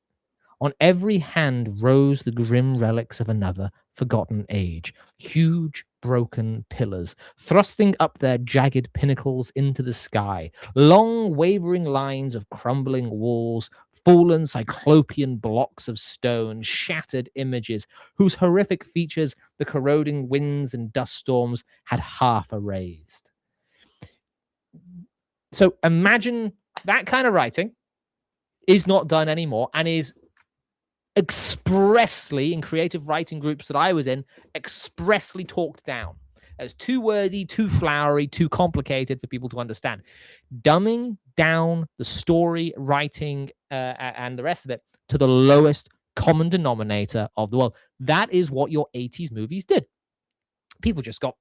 On every hand rose the grim relics of another forgotten age, huge broken pillars, thrusting up their jagged pinnacles into the sky, long wavering lines of crumbling walls, fallen cyclopean blocks of stone, shattered images whose horrific features the corroding winds and dust storms had half erased. So imagine that kind of writing is not done anymore and is expressly, in creative writing groups that I was in, expressly talked down as too wordy, too flowery, too complicated for people to understand. Dumbing down the story, writing, and the rest of it to the lowest common denominator of the world. That is what your 80s movies did. People just got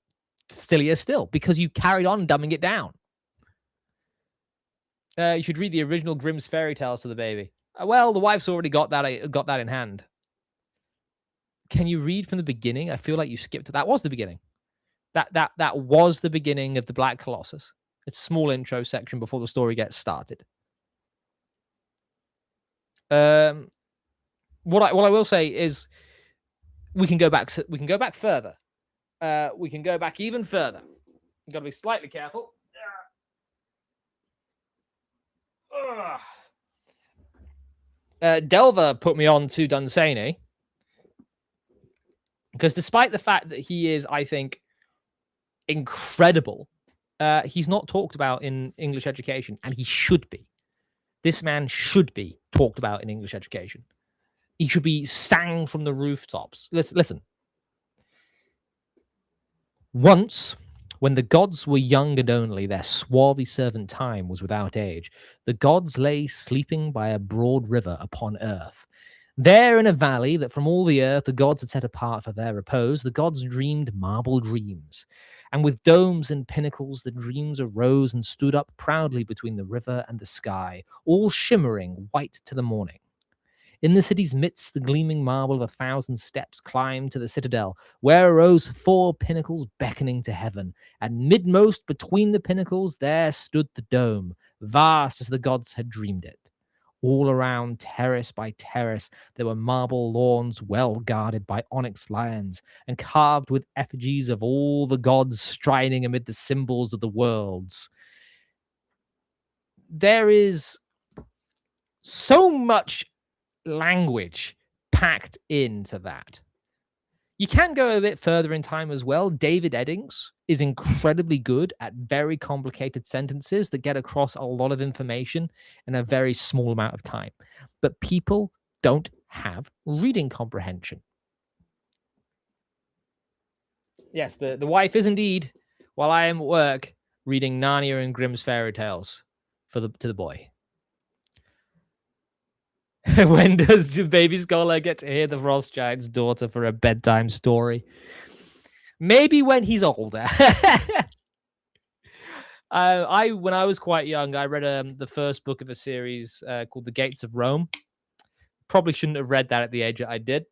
sillier still because you carried on dumbing it down. You should read the original Grimm's fairy tales to the baby. Well, the wife's already got that in hand. Can you read from the beginning? I feel like you skipped it. That was the beginning. That was the beginning of the Black Colossus. It's a small intro section before the story gets started. What I will say is we can go back further. We can go back even further. You've got to be slightly careful. Delver put me on to Dunsany because despite the fact that he is, I think, incredible, he's not talked about in English education, and he should be. This man should be talked about in English education. He should be sang from the rooftops. Listen. Once, when the gods were young and only, their swarthy servant Time was without age. The gods lay sleeping by a broad river upon earth. There in a valley that from all the earth the gods had set apart for their repose, the gods dreamed marble dreams. And with domes and pinnacles, the dreams arose and stood up proudly between the river and the sky, all shimmering white to the morning. In the city's midst, the gleaming marble of 1,000 steps climbed to the citadel, where arose 4 pinnacles beckoning to heaven, and midmost between the pinnacles there stood the dome, vast as the gods had dreamed it. All around, terrace by terrace, there were marble lawns well guarded by onyx lions, and carved with effigies of all the gods striding amid the symbols of the worlds. There is so much language packed into that. You can go a bit further in time as well. David Eddings is incredibly good at very complicated sentences that get across a lot of information in a very small amount of time. But people don't have reading comprehension. Yes, the wife is indeed, while I am at work, reading Narnia and Grimm's fairy tales to the boy. When does the baby scholar get to hear the Frost Giant's daughter for a bedtime story? Maybe when he's older. When I was quite young, I read the first book of a series called The Gates of Rome. Probably shouldn't have read that at the age that I did,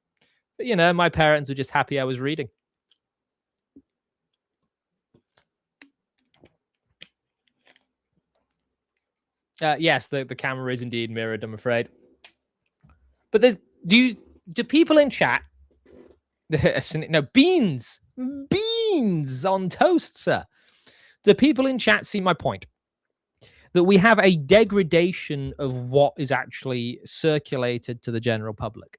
but my parents were just happy I was reading. Yes, the camera is indeed mirrored, I'm afraid. But do people in chat? No, beans on toast, sir. Do people in chat see my point? That we have a degradation of what is actually circulated to the general public.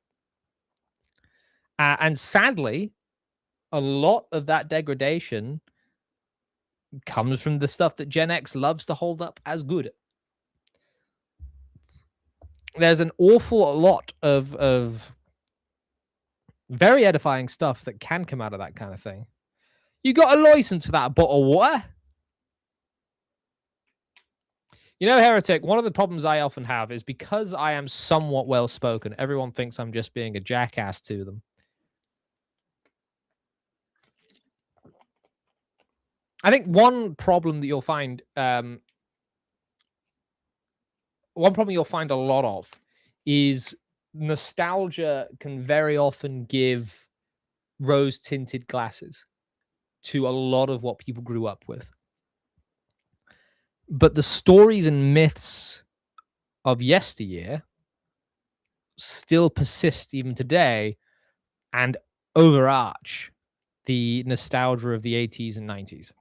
And sadly, a lot of that degradation comes from the stuff that Gen X loves to hold up as good. There's an awful lot of very edifying stuff that can come out of that kind of thing. You got a license for that bottle of water? Heretic, one of the problems I often have is because I am somewhat well-spoken, everyone thinks I'm just being a jackass to them. I think one problem you'll find a lot of is nostalgia can very often give rose-tinted glasses to a lot of what people grew up with. But the stories and myths of yesteryear still persist even today and overarch the nostalgia of the 80s and 90s.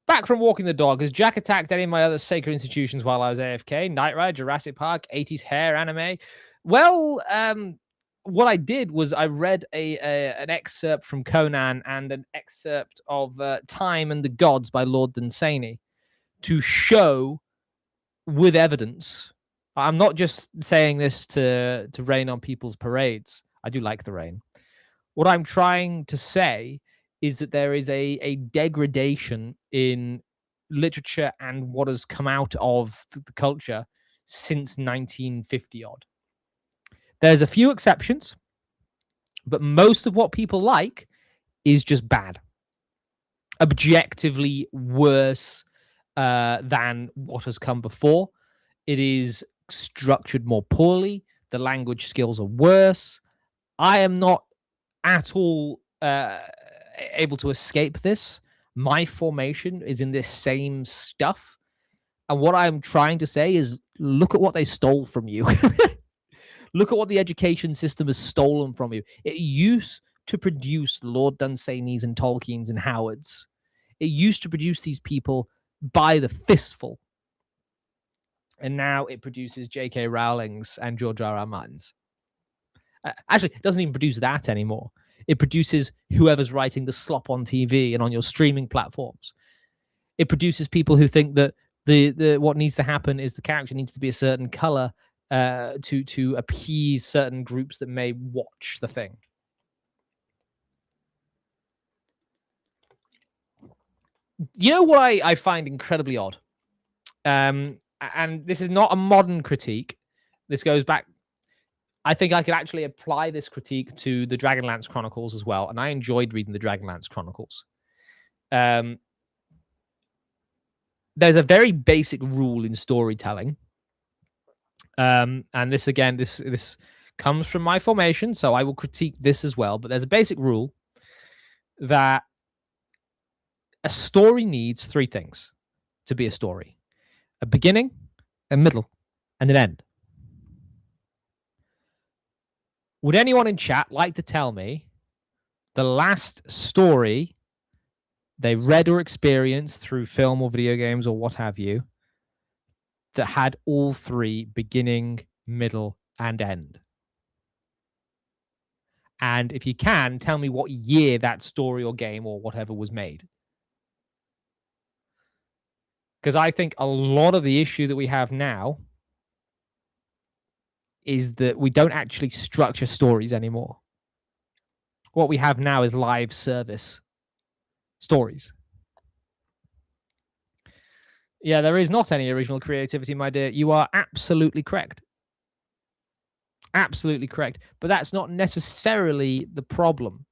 Back from walking the dog, has Jack attacked any of my other sacred institutions while I was AFK? Knight Rider, Jurassic Park, 80s hair anime? Well, what I did was I read an excerpt from Conan and an excerpt of Time and the Gods by Lord Dunsany to show with evidence. I'm not just saying this to rain on people's parades. I do like the rain. What I'm trying to say is that there is a degradation in literature and what has come out of the culture since 1950 odd. There's a few exceptions, but most of what people like is just bad. Objectively worse than what has come before. It is structured more poorly. The language skills are worse. I am not at all able to escape this. My formation is in this same stuff. And what I'm trying to say is look at what they stole from you. Look at what the education system has stolen from you. It used to produce Lord Dunsany's and Tolkien's and Howard's. It used to produce these people by the fistful. And now it produces J.K. Rowling's and George R.R. Martin's. Actually, it doesn't even produce that anymore. It produces whoever's writing the slop on TV and on your streaming platforms. It produces people who think that the what needs to happen is the character needs to be a certain color to appease certain groups that may watch the thing. You know what I find incredibly odd? And this is not a modern critique. This goes back. I think I could actually apply this critique to the Dragonlance Chronicles as well. And I enjoyed reading the Dragonlance Chronicles. There's a very basic rule in storytelling. And this, again, this comes from my formation, so I will critique this as well. But there's a basic rule that a story needs three things to be a story: a beginning, a middle, and an end. Would anyone in chat like to tell me the last story they read or experienced through film or video games or what have you that had all three: beginning, middle, and end? And if you can, tell me what year that story or game or whatever was made. Because I think a lot of the issue that we have now is that we don't actually structure stories anymore. What we have now is live service stories. Yeah, there is not any original creativity, my dear. You are absolutely correct. Absolutely correct. But that's not necessarily the problem.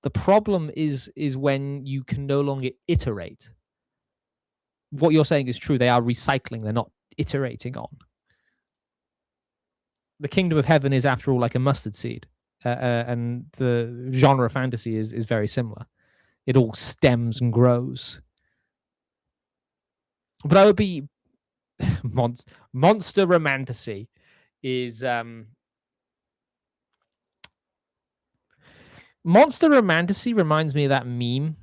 The problem is when you can no longer iterate. what you're saying is true. They are recycling. They're not iterating on. The kingdom of heaven is, after all, like a mustard seed, and the genre of fantasy is very similar. It all stems and grows. But I would be monster romantasy is monster romantasy reminds me of that meme.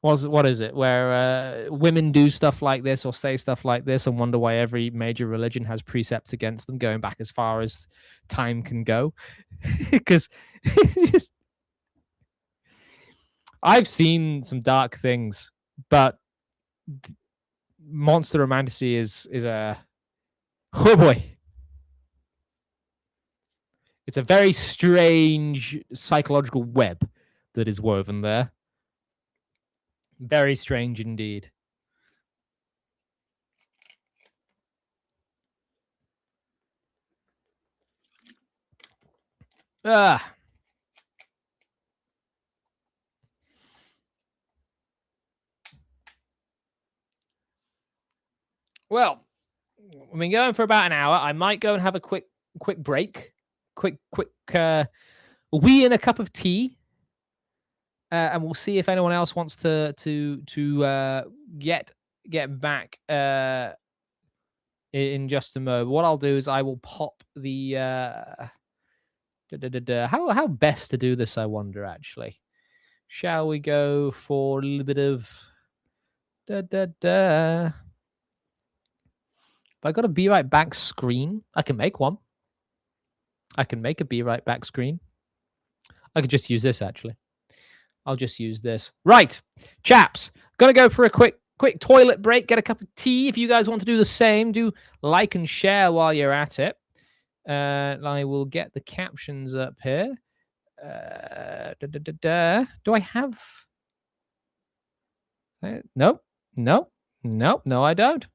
What is it? Where women do stuff like this or say stuff like this and wonder why every major religion has precepts against them, going back as far as time can go. Because I've seen some dark things, but monster romantasy is a, oh boy, it's a very strange psychological web that is woven there. Very strange indeed. Ah. Well, we've been going for about an hour. I might go and have a quick break. Quick wee and a cup of tea. And we'll see if anyone else wants to get back in just a moment. What I'll do is I will pop the how best to do this, I wonder, actually. Shall we go for a little bit of If I got a be right back screen, I can make one. I can make a be right back screen. I could just use this, actually. I'll just use this. Right, chaps, gonna go for a quick toilet break, get a cup of tea. If you guys want to do the same, do like and share while you're at it. I will get the captions up here. Do I have? No, I don't.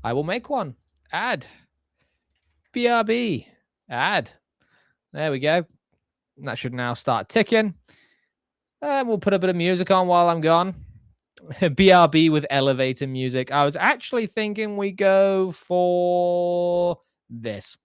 I will make one. Add. BRB. Add. There we go. That should now start ticking. And we'll put a bit of music on while I'm gone. BRB with elevator music. I was actually thinking we go for this.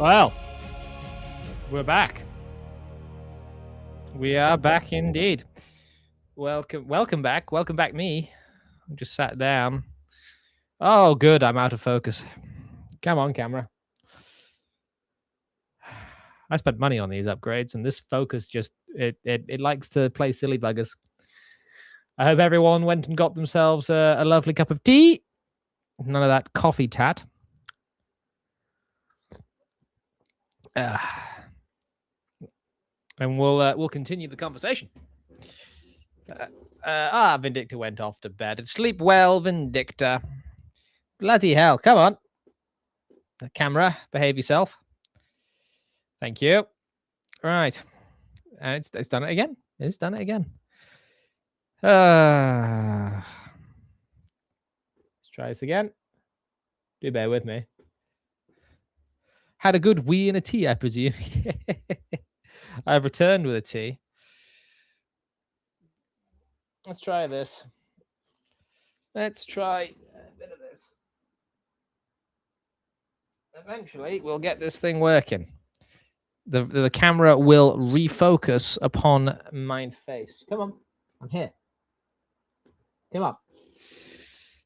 Well, we're back. We are back indeed. Welcome back. Welcome back, me. I just sat down. Oh, good. I'm out of focus. Come on, camera. I spent money on these upgrades, and this focus just it likes to play silly buggers. I hope everyone went and got themselves a lovely cup of tea. None of that coffee tat. And we'll continue the conversation. Vindicta went off to bed. Sleep well, Vindicta. Bloody hell! Come on, the camera, behave yourself. Thank you. Right, and it's done it again. It's done it again. Let's try this again. Do bear with me. Had a good wee and a tea, I presume. I've returned with a tea. Let's try this. Let's try a bit of this. Eventually, we'll get this thing working. The camera will refocus upon my face. Come on, I'm here. Come on.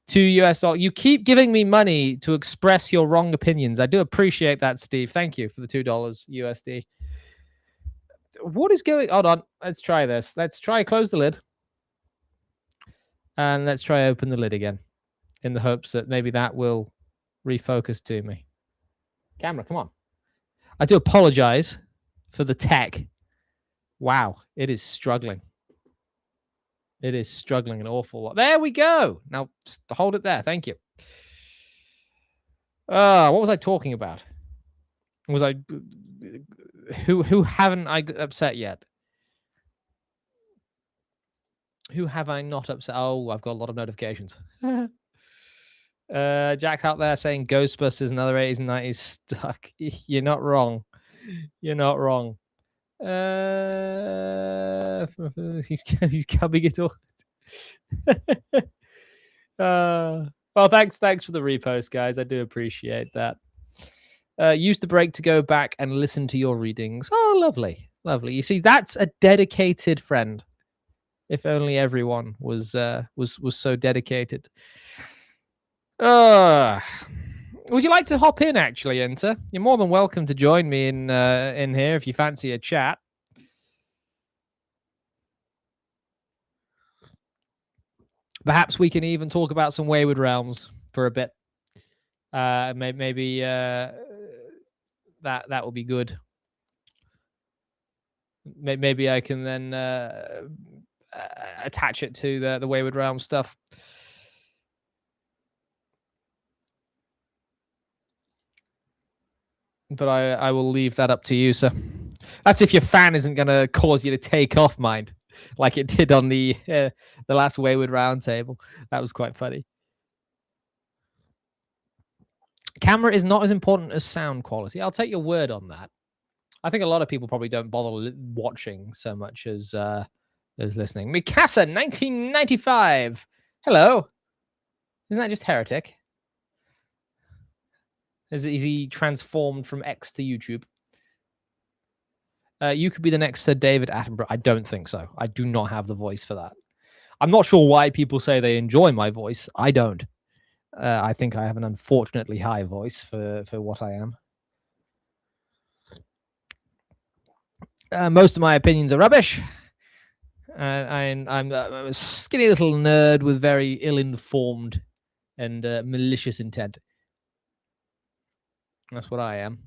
$2. You keep giving me money to express your wrong opinions. I do appreciate that, Steve. Thank you for the $2 USD. What is going? Hold on. Let's try this. Let's try close the lid. And let's try open the lid again in the hopes that maybe that will refocus to me. Camera, come on. I do apologize for the tech. Wow, it is struggling. It is struggling an awful lot. There we go. Now, hold it there. Thank you. What was I talking about? Was I... Who haven't I upset yet? Who have I not upset? Oh, I've got a lot of notifications. Jack's out there saying Ghostbusters and other 80s and 90s stuck. You're not wrong. You're not wrong. He's coming it all. Well, thanks for the repost, guys. I do appreciate that. Use the break to go back and listen to your readings. Oh, lovely. You see, that's a dedicated friend. If only everyone was so dedicated. Would you like to hop in, actually, Enter? You're more than welcome to join me in here if you fancy a chat. Perhaps we can even talk about some Wayward Realms for a bit. Maybe that will be good. Maybe I can then attach it to the Wayward Realm stuff. But I will leave that up to you, sir. That's if your fan isn't going to cause you to take off, mind, like it did on the last Wayward Roundtable. That was quite funny. Camera is not as important as sound quality. I'll take your word on that. I think a lot of people probably don't bother watching so much as listening. Mikasa 1995. Hello. Isn't that just Heretic? Is he transformed from X to YouTube? You could be the next Sir David Attenborough. I don't think so. I do not have the voice for that. I'm not sure why people say they enjoy my voice. I don't. I think I have an unfortunately high voice for what I am. Most of my opinions are rubbish. I'm a skinny little nerd with very ill-informed and malicious intent. That's what I am.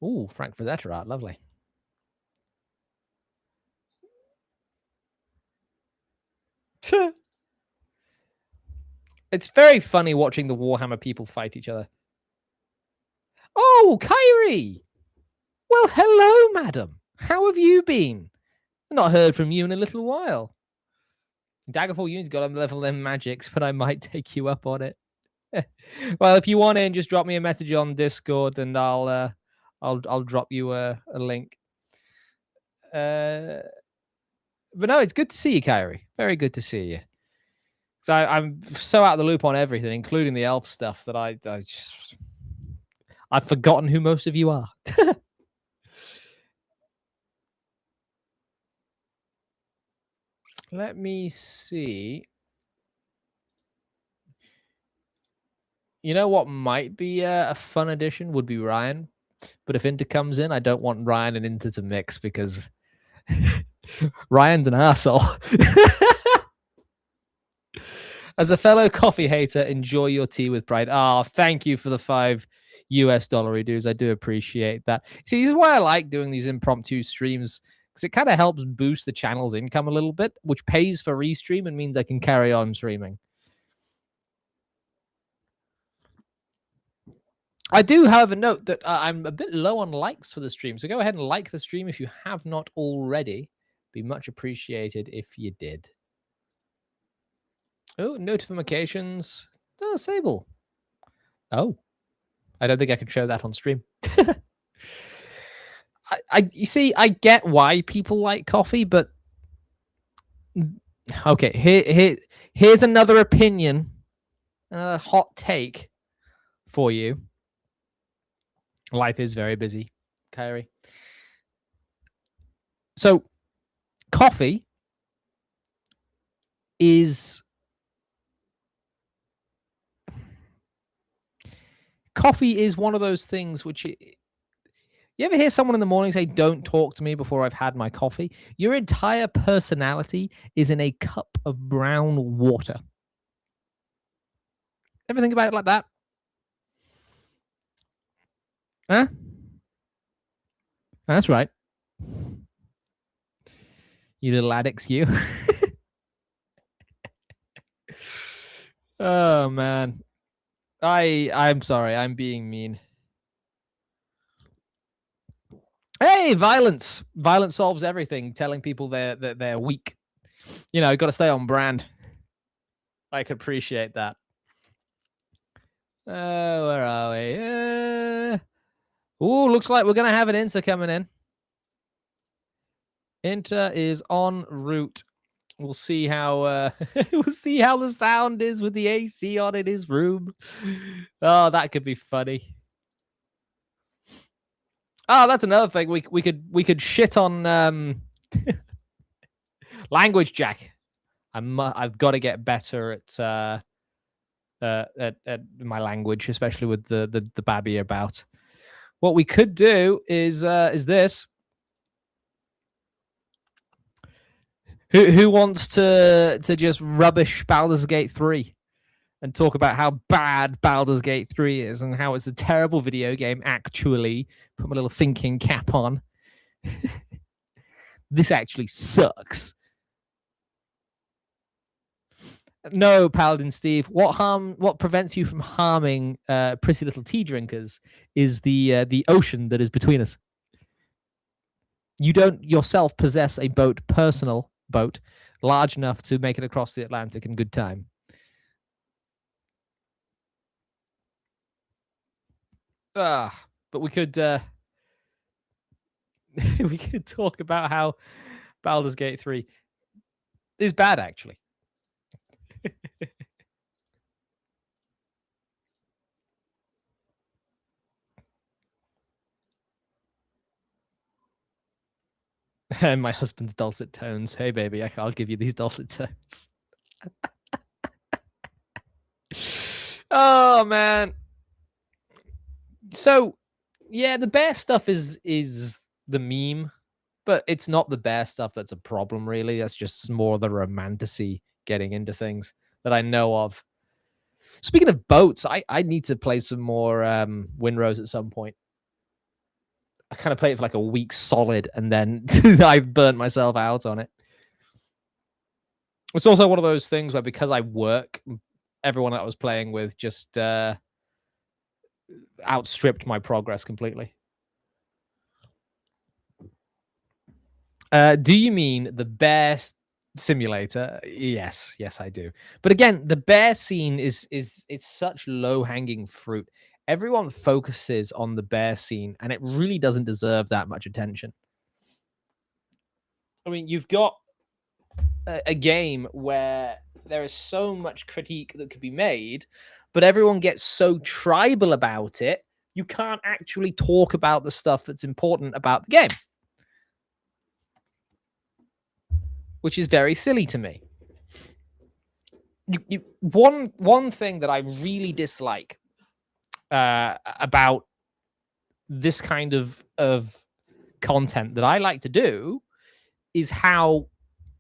Ooh, Frank Frazetta art, lovely. It's very funny watching the Warhammer people fight each other. Oh, Kyrie! Well, hello, madam. How have you been? I've not heard from you in a little while. Daggerfall Unit's got to level them magics, but I might take you up on it. Well, if you want in, just drop me a message on Discord, and I'll drop you a link. But no, it's good to see you, Kyrie. Very good to see you. So I'm so out of the loop on everything, including the elf stuff, that I I've forgotten who most of you are. Let me see. You know what might be a fun addition would be Ryan. But if Inter comes in, I don't want Ryan and Inter to mix because Ryan's an asshole. As a fellow coffee hater, enjoy your tea with pride. Oh, thank you for the $5 dues. I do appreciate that. See, this is why I like doing these impromptu streams because it kind of helps boost the channel's income a little bit, which pays for restream and means I can carry on streaming. I do, however, note that I'm a bit low on likes for the stream. So go ahead and like the stream if you have not already. Be much appreciated if you did. Oh, notifications. Oh, Sable. Oh, I don't think I could show that on stream. You see, I get why people like coffee, but okay, here's another opinion, a hot take for you. Life is very busy, Kyrie. So, coffee is one of those things which you ever hear someone in the morning say, "Don't talk to me before I've had my coffee"? Your entire personality is in a cup of brown water. Ever think about it like that? Huh? That's right. You little addicts, you. Oh man. I'm sorry, I'm being mean. Hey, violence. Violence solves everything. Telling people they're weak. You know, got to stay on brand. I could appreciate that. Where are we? Oh, looks like we're gonna have an Inter coming in. Inter is en route. We'll see how we'll see how the sound is with the AC on in his room. Oh, that could be funny. Oh, that's another thing. We could shit on language, Jack. I've got to get better at my language, especially with the babby about. What we could do is this. Who wants to just rubbish Baldur's Gate 3 and talk about how bad Baldur's Gate 3 is and how it's a terrible video game actually? Put my little thinking cap on. This actually sucks. No, Paladin Steve. What prevents you from harming prissy little tea drinkers is the ocean that is between us. You don't yourself possess a personal boat, large enough to make it across the Atlantic in good time. But we could we could talk about how Baldur's Gate 3 is bad, actually. And my husband's dulcet tones. Hey, baby, I'll give you these dulcet tones. Oh, man. So, yeah, the bear stuff is the meme, but it's not the bear stuff that's a problem, really. That's just more the romanticy getting into things that I know of. Speaking of boats, I need to play some more Windrose at some point. I kind of played it for like a week solid, and then I burnt myself out on it. It's also one of those things where because I work, everyone that I was playing with just outstripped my progress completely. Do you mean the bear simulator? Yes, I do. But again, the bear scene is such low hanging fruit. Everyone focuses on the bear scene, and it really doesn't deserve that much attention. I mean, you've got a game where there is so much critique that could be made, but everyone gets so tribal about it you can't actually talk about the stuff that's important about the game, which is very silly to me. One thing that I really dislike about this kind of content that I like to do is how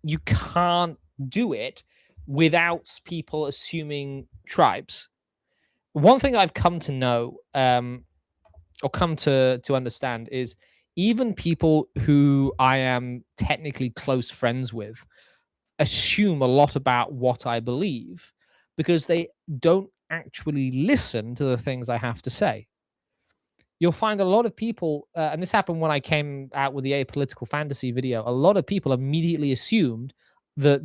you can't do it without people assuming tribes. One thing I've come to know or come to understand is even people who I am technically close friends with assume a lot about what I believe because they don't actually listen to the things I have to say. You'll find a lot of people, and this happened when I came out with the apolitical fantasy video. A lot of people immediately assumed that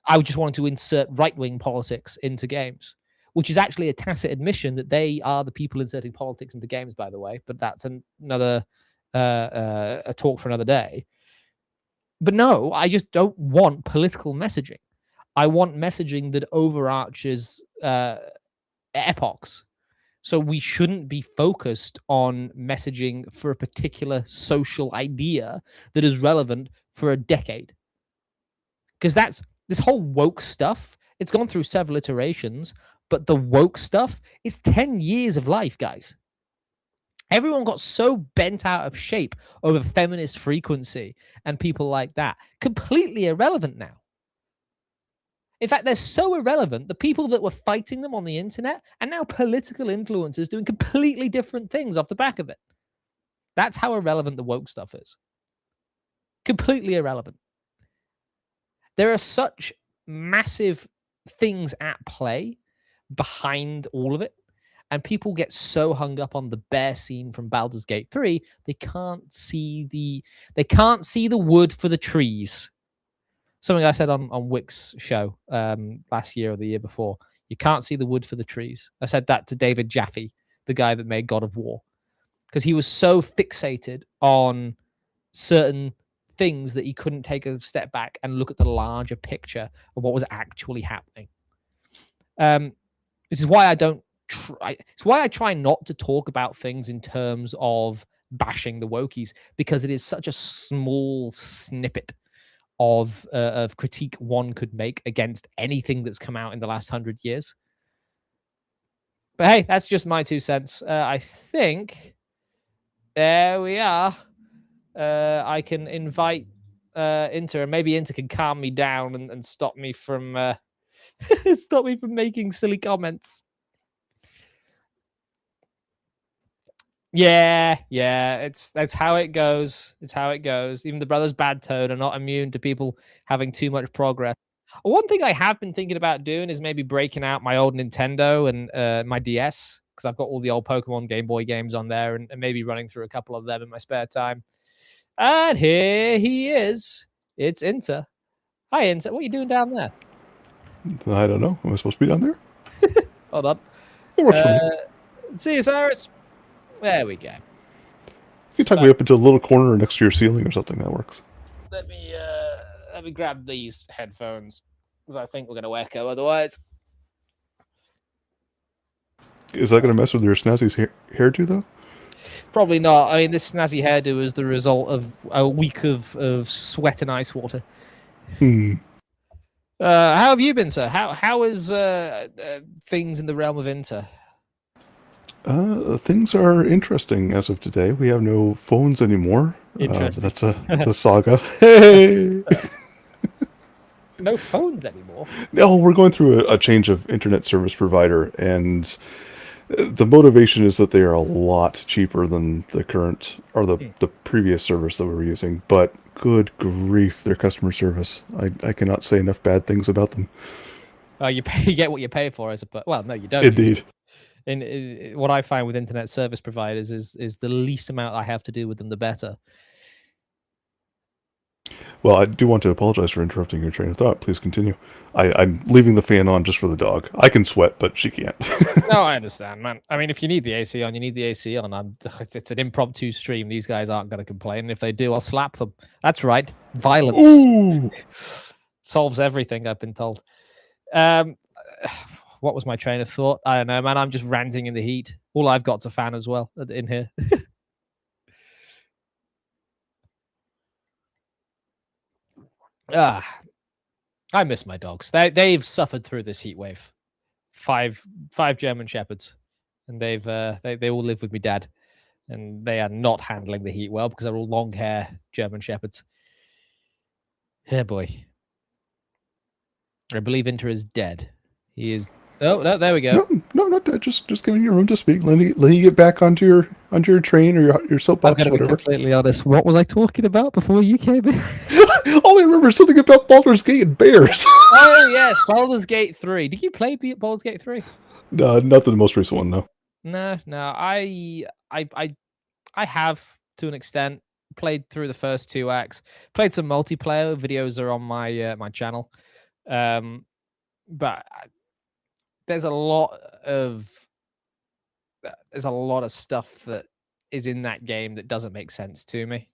I just wanted to insert right wing politics into games, which is actually a tacit admission that they are the people inserting politics into games, by the way. But that's another a talk for another day. But no, I just don't want political messaging. I want messaging that overarches epochs. So we shouldn't be focused on messaging for a particular social idea that is relevant for a decade. Because that's this whole woke stuff. It's gone through several iterations, but the woke stuff is 10 years of life, guys. Everyone got so bent out of shape over feminist frequency and people like that. Completely irrelevant now. In fact, they're so irrelevant, the people that were fighting them on the internet are now political influencers doing completely different things off the back of it. That's how irrelevant the woke stuff is. Completely irrelevant. There are such massive things at play behind all of it. And people get so hung up on the bear scene from Baldur's Gate 3, they can't see the wood for the trees. Something I said on Wick's show last year or the year before. You can't see the wood for the trees. I said that to David Jaffe, the guy that made God of War, because he was so fixated on certain things that he couldn't take a step back and look at the larger picture of what was actually happening. This is why I don't try. It's why I try not to talk about things in terms of bashing the wokies, because it is such a small snippet of critique one could make against anything that's come out in the last 100 years. But hey, that's just my 2 cents. I think there we are. I can invite Inter, and maybe Inter can calm me down and stop me from stop me from making silly comments. Yeah, that's how it goes. It's how it goes. Even the brothers Bad Toad are not immune to people having too much progress. One thing I have been thinking about doing is maybe breaking out my old Nintendo and my DS, because I've got all the old Pokemon Game Boy games on there, and maybe running through a couple of them in my spare time. And here he is. It's Inter. Hi, Inter. What are you doing down there? I don't know. Am I supposed to be down there? Hold on. It works for me. See you, Cyrus. There we go. You can tuck me up into a little corner next to your ceiling or something. That works. Let me grab these headphones, because I think we're going to echo otherwise. Is that going to mess with your snazzy hairdo, though? Probably not. I mean, this snazzy hairdo is the result of a week of sweat and ice water. How have you been, sir? How is things in the realm of Inter? Things are interesting as of today. We have no phones anymore. That's a saga. Hey! No phones anymore? No, we're going through a change of internet service provider, and the motivation is that they are a lot cheaper than the current or the previous service that we were using. But good grief, their customer service. I cannot say enough bad things about them. You get what you pay for, I suppose. Well, no, you don't. Indeed. In what I find with internet service providers is the least amount I have to do with them, the better. Well, I do want to apologize for interrupting your train of thought. Please continue. I'm leaving the fan on just for the dog. I can sweat, but she can't. No, I understand, man. I mean, if you need the AC on, you need the AC on. It's an impromptu stream. These guys aren't going to complain. If they do, I'll slap them. That's right. Violence. Ooh. Solves everything, I've been told. what was my train of thought? I don't know, man. I'm just ranting in the heat. All I've got's a fan as well in here. I miss my dogs. They've suffered through this heat wave. Five German shepherds, and they all live with me dad, and they are not handling the heat well because they're all long hair German shepherds. Yeah, boy. I believe Inter is dead. He is. Oh no, there we go. No, not that. Just giving you room to speak. Let you get back onto your train or your I'm soapbox, gonna be whatever. completely honest. What was I talking about before you came in? All I remember is something about Baldur's Gate and bears. Oh yes, Baldur's Gate 3. Did you play Baldur's Gate 3? No, not the most recent one, though. No. I have to an extent played through the first 2 acts. Played some multiplayer videos are on my my channel, but there's a lot of stuff that is in that game that doesn't make sense to me.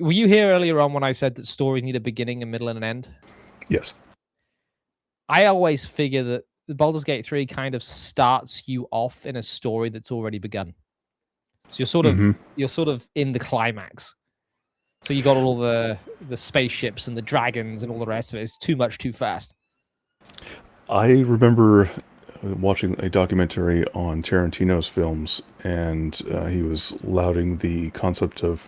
Were you here earlier on when I said that stories need a beginning, a middle, and an end? Yes. I always figure that Baldur's Gate 3 kind of starts you off in a story that's already begun. So you're sort of in the climax. So you got all the spaceships and the dragons and all the rest of it. It's too much too fast. I remember watching a documentary on Tarantino's films, and he was lauding the concept of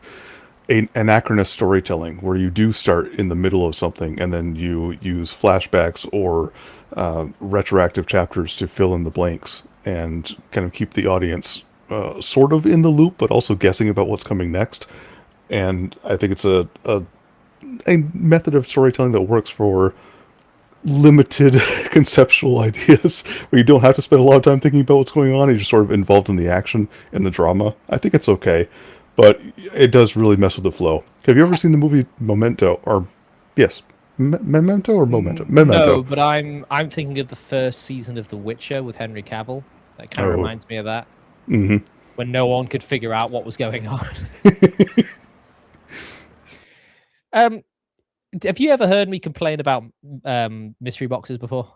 anachronous storytelling, where you do start in the middle of something and then you use flashbacks or retroactive chapters to fill in the blanks and kind of keep the audience sort of in the loop, but also guessing about what's coming next. And I think it's a method of storytelling that works for limited conceptual ideas where you don't have to spend a lot of time thinking about what's going on. You're just sort of involved in the action and the drama. I think it's okay, but it does really mess with the flow. Have you ever seen the movie Memento? Or yes, Memento or Memento? Memento. No, but I'm thinking of the first season of The Witcher with Henry Cavill. That kind of reminds me of that. Mm-hmm. When no one could figure out what was going on. Have you ever heard me complain about mystery boxes before?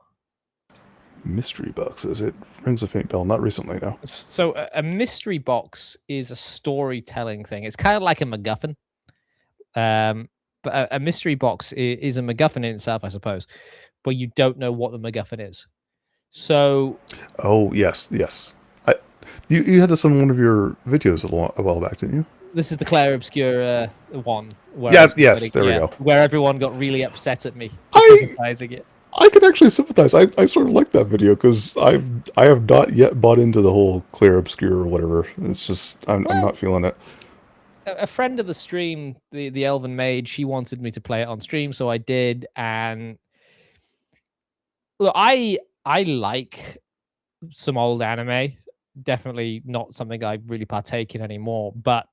Mystery boxes. It rings a faint bell. Not recently, no. So a mystery box is a storytelling thing. It's kind of like a MacGuffin. But a mystery box is a MacGuffin in itself, I suppose. But you don't know what the MacGuffin is. So. Oh yes. You had this on one of your videos a while back, didn't you? This is the Claire Obscura one. Where yes, there we go. Where everyone got really upset at me for criticizing it. I could actually sympathize. I sort of like that video because I have not yet bought into the whole Claire Obscura or whatever. It's just I'm not feeling it. A friend of the stream, the Elven Maid, she wanted me to play it on stream, so I did. And look, I like some old anime. Definitely not something I really partake in anymore. But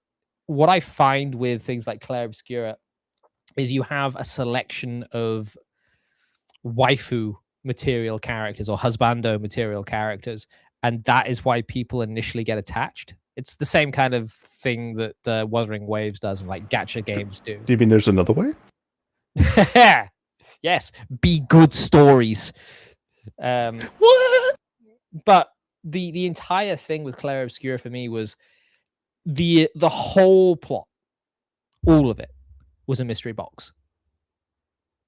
what I find with things like Claire Obscura is you have a selection of waifu material characters or husbando material characters, and that is why people initially get attached. It's the same kind of thing that the Wuthering Waves does and like gacha games do. Do you mean there's another way? Yes, be good stories. What? But the entire thing with Claire Obscura for me was the whole plot, all of it, was a mystery box.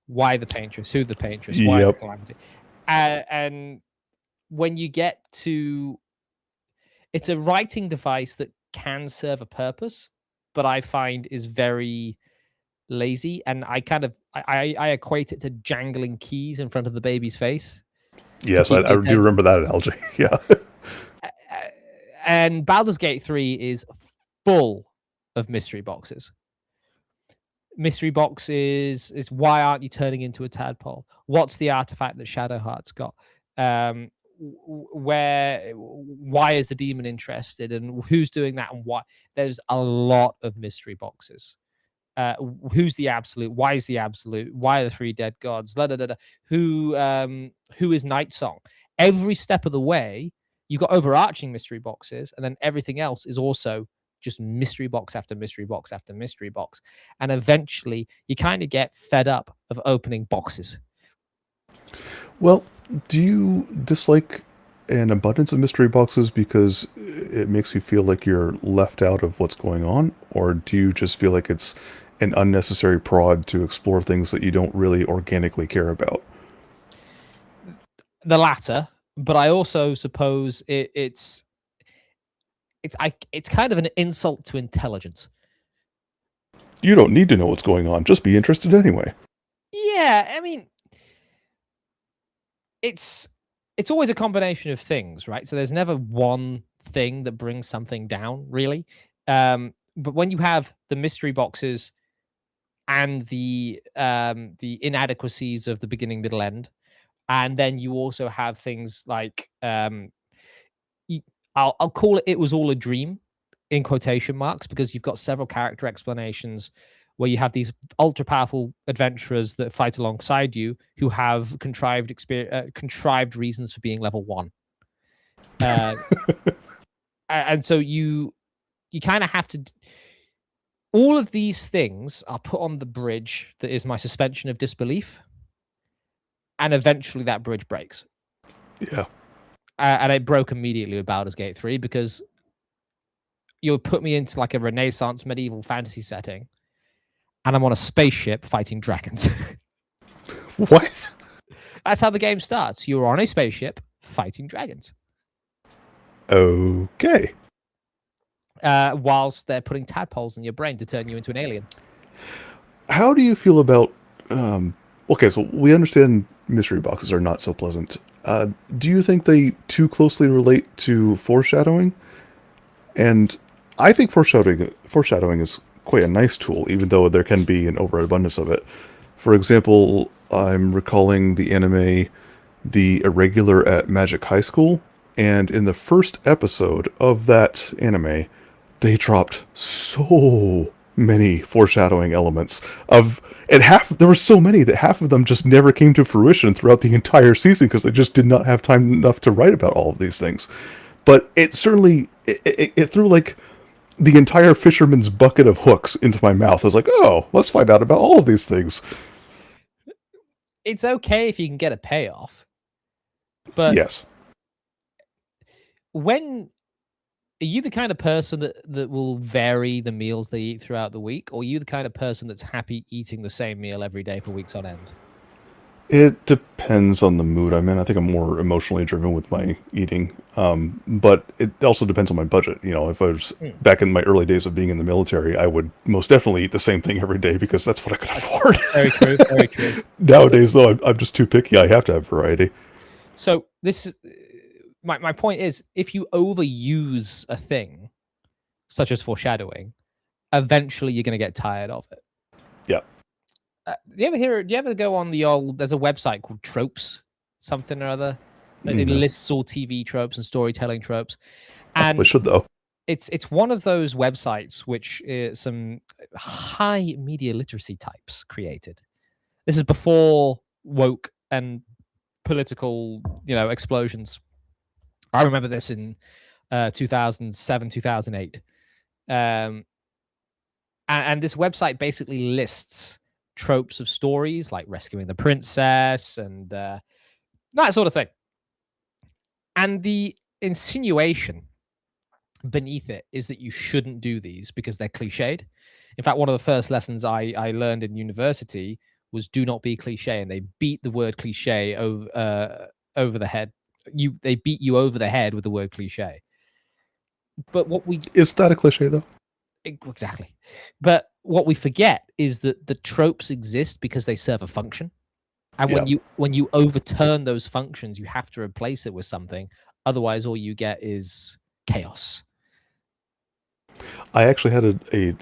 Why the paintress? Who the paintress? Why the calamity? And when you get to, it's a writing device that can serve a purpose, but I find is very lazy. And I kind of I equate it to jangling keys in front of the baby's face. Yes, I do remember that analogy. Yeah. And Baldur's Gate 3 is full of mystery boxes. Mystery boxes is why aren't you turning into a tadpole? What's the artifact that Shadowheart's got? Why is the demon interested, and who's doing that, and why? There's a lot of mystery boxes. Who's the absolute? Why is the absolute? Why are the three dead gods? Who is Nightsong? Every step of the way, you've got overarching mystery boxes, and then everything else is also just mystery box after mystery box after mystery box. And eventually you kind of get fed up of opening boxes. Well, Do you dislike an abundance of mystery boxes because it makes you feel like you're left out of what's going on? Or do you just feel like it's an unnecessary prod to explore things that you don't really organically care about? The latter, but I also suppose it's kind of an insult to intelligence. You don't need to know what's going on, just be interested anyway. Yeah, I mean, it's it's always a combination of things, right? So there's never one thing that brings something down, really. But when you have the mystery boxes and the inadequacies of the beginning, middle, end, and then you also have things like y- I'll call it "It Was All a Dream" in quotation marks because you've got several character explanations where you have these ultra powerful adventurers that fight alongside you who have contrived reasons for being level one. Uh, and so you kind of have to all of these things are put on the bridge that is my suspension of disbelief, and eventually that bridge breaks. Yeah. And it broke immediately with Baldur's Gate 3 because you'll put me into like a Renaissance medieval fantasy setting, and I'm on a spaceship fighting dragons. What? That's how the game starts. You're on a spaceship fighting dragons, Okay. whilst they're putting tadpoles in your brain to turn you into an alien. How do you feel about? Okay, so we understand mystery boxes are not so pleasant. Do you think they too closely relate to foreshadowing? And I think foreshadowing is quite a nice tool, even though there can be an overabundance of it. For example, I'm recalling the anime The Irregular at Magic High School, and in the first episode of that anime, they dropped so many foreshadowing elements of and half there were so many that half of them just never came to fruition throughout the entire season because they just did not have time enough to write about all of these things. But it certainly it threw like the entire fisherman's bucket of hooks into my mouth. I was like, oh, let's find out about all of these things. It's okay if you can get a payoff, but Yes. when are you the kind of person that will vary the meals they eat throughout the week, or are you the kind of person that's happy eating the same meal every day for weeks on end? It depends on the mood I'm in. I think I'm more emotionally driven with my eating. But it also depends on my budget. You know, if I was Mm. back in my early days of being in the military, I would most definitely eat the same thing every day because that's what I could afford. Very true. Very true. Nowadays, though, I'm just too picky. I have to have variety. So this is my point is if you overuse a thing such as foreshadowing, eventually you're going to get tired of it. Yeah. Do you ever go on the old? There's a website called Tropes, something or other. It No. lists all TV tropes and storytelling tropes, I probably and should, though. it's one of those websites which some high media literacy types created. This is before woke and political, explosions. I remember this in 2007, 2008. And this website basically lists tropes of stories like rescuing the princess and that sort of thing. And the insinuation beneath it is that you shouldn't do these because they're cliched. In fact, one of the first lessons I learned in university was do not be cliche, and they beat the word cliche over the head. They beat you over the head with the word cliche. But what we Is that a cliche, though? exactly, but what we forget is that the tropes exist because they serve a function, and Yeah. when you overturn those functions, you have to replace it with something. Otherwise, all you get is chaos. I actually had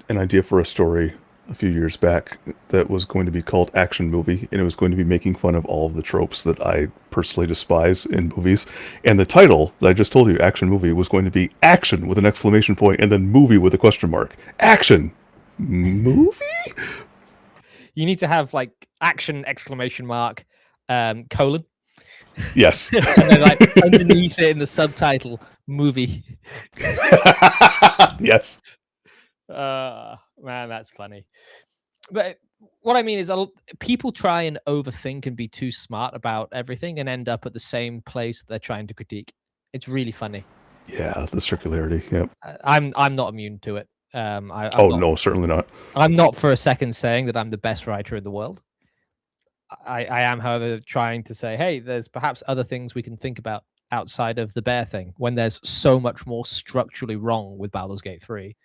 an idea for a story a few years back that was going to be called Action Movie, and it was going to be making fun of all of the tropes that I personally despise in movies. And the title that I just told you, Action Movie, was going to be Action with an exclamation point and then movie with a question mark. Action movie? You need to have like action exclamation mark colon Yes. and then like underneath it in the subtitle movie. Yes. Man, that's funny. But what I mean is, people try and overthink and be too smart about everything and end up at the same place they're trying to critique. It's really funny. Yeah, the circularity. Yep. I'm not immune to it. I'm Oh not. no, certainly not. I'm not for a second saying that I'm the best writer in the world. I am, however, trying to say, hey, there's perhaps other things we can think about outside of the bear thing when there's so much more structurally wrong with Baldur's Gate 3.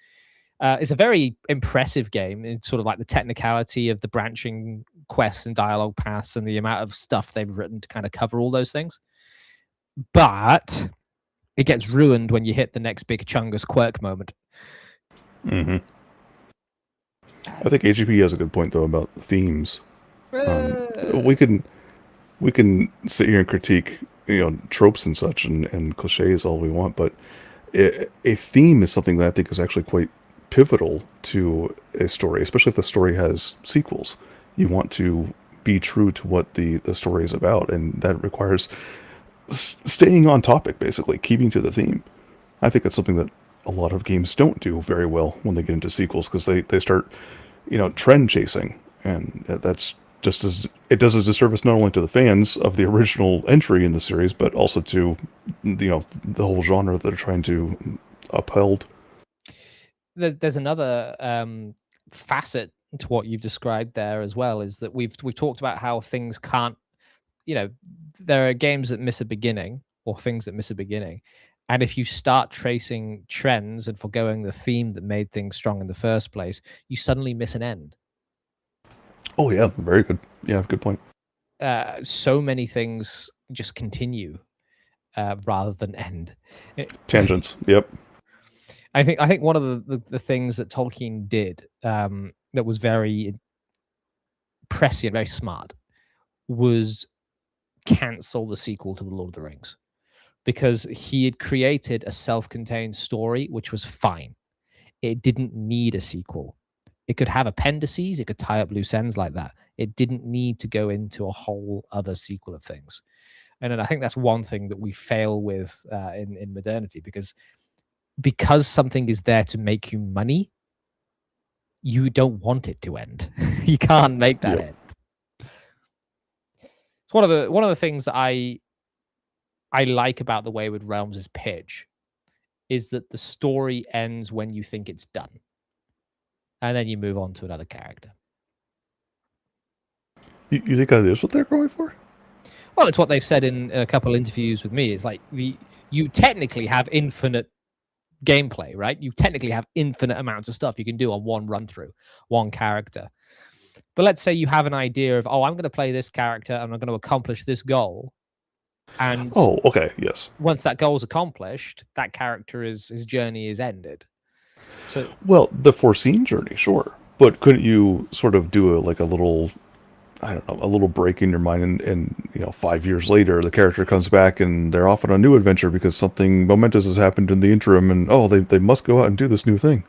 It's a very impressive game in sort of like the technicality of the branching quests and dialogue paths and the amount of stuff they've written to kind of cover all those things. But it gets ruined when you hit the next big Chungus quirk moment. Hmm. I think AGP has a good point though about themes. We can sit here and critique, tropes and such and cliches all we want, but a theme is something that I think is actually quite pivotal to a story, especially if the story has sequels. You want to be true to what the story is about, and that requires staying on topic, basically keeping to the theme. I think that's something that a lot of games don't do very well when they get into sequels, because they start trend chasing, and that's just as it does a disservice not only to the fans of the original entry in the series, but also to the whole genre that they're trying to uphold. There's another facet to what you've described there as well, is that we've talked about how things can't, there are games that miss a beginning or things that miss a beginning. And if you start tracing trends and foregoing the theme that made things strong in the first place, you suddenly miss an end. Oh yeah, very good. Yeah, good point. So many things just continue rather than end. Tangents. Yep. I think one of the things that Tolkien did that was very prescient, very smart, was cancel the sequel to the Lord of the Rings, because he had created a self-contained story which was fine. It didn't need a sequel. It could have appendices, it could tie up loose ends like that. It didn't need to go into a whole other sequel of things. And then I think that's one thing that we fail with in modernity, because something is there to make you money, you don't want it to end. You can't make that Yep. end. It's one of the things that I like about the Wayward Realms' pitch is that the story ends when you think it's done, and then you move on to another character. You think that is what they're going for? Well, it's what they've said in a couple interviews with me. It's like you technically have infinite gameplay, right? You technically have infinite amounts of stuff you can do on one run through, one character. But let's say you have an idea of, oh, I'm going to play this character and I'm going to accomplish this goal. And Oh, okay, yes. once that goal is accomplished, that character his journey is ended. So, Well, the foreseen journey, sure, but couldn't you sort of do a little, I don't know, a little break in your mind, and 5 years later, the character comes back and they're off on a new adventure because something momentous has happened in the interim, and they must go out and do this new thing.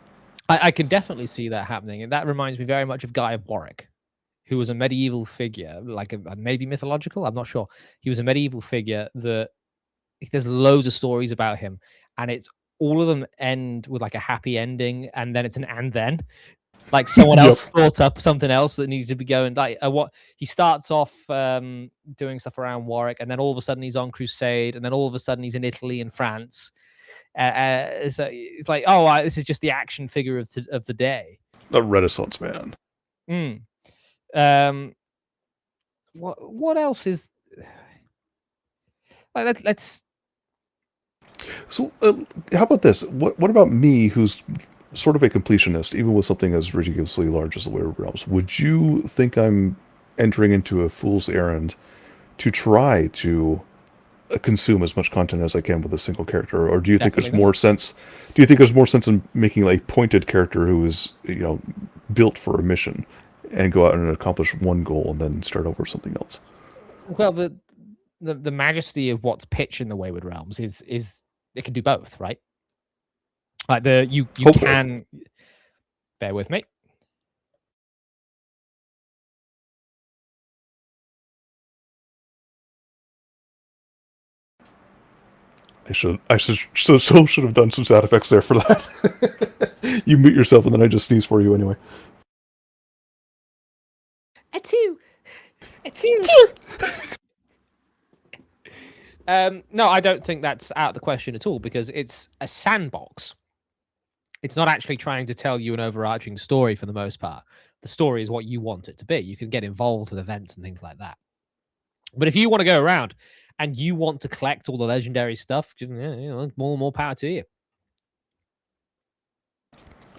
I can definitely see that happening, and that reminds me very much of Guy of Warwick, who was a medieval figure, like maybe mythological. I'm not sure. He was a medieval figure that there's loads of stories about him, and it's all of them end with like a happy ending, and then it's an and then. Like someone Yep. else thought up something else that needed to be going. Like what he starts off doing stuff around Warwick, and then all of a sudden he's on crusade, and then all of a sudden he's in Italy and France. So it's like, oh, this is just the action figure of the day. A Renaissance man. Mm. What else is like? Let's. So, how about this? What about me, who's sort of a completionist, even with something as ridiculously large as the Wayward Realms? Would you think I'm entering into a fool's errand to try to consume as much content as I can with a single character, or do you think there's Definitely more sense? Do you think there's more sense in making a pointed character who is built for a mission, and go out and accomplish one goal and then start over something else? Well, the majesty of what's pitched in the Wayward Realms is it can do both, right? Like you Hopefully. can bear with me. I should have done some sound effects there for that. You mute yourself and then I just sneeze for you anyway. A two. No, I don't think that's out of the question at all because it's a sandbox. It's not actually trying to tell you an overarching story for the most part. The story is what you want it to be. You can get involved with events and things like that. But if you want to go around and you want to collect all the legendary stuff, more power to you.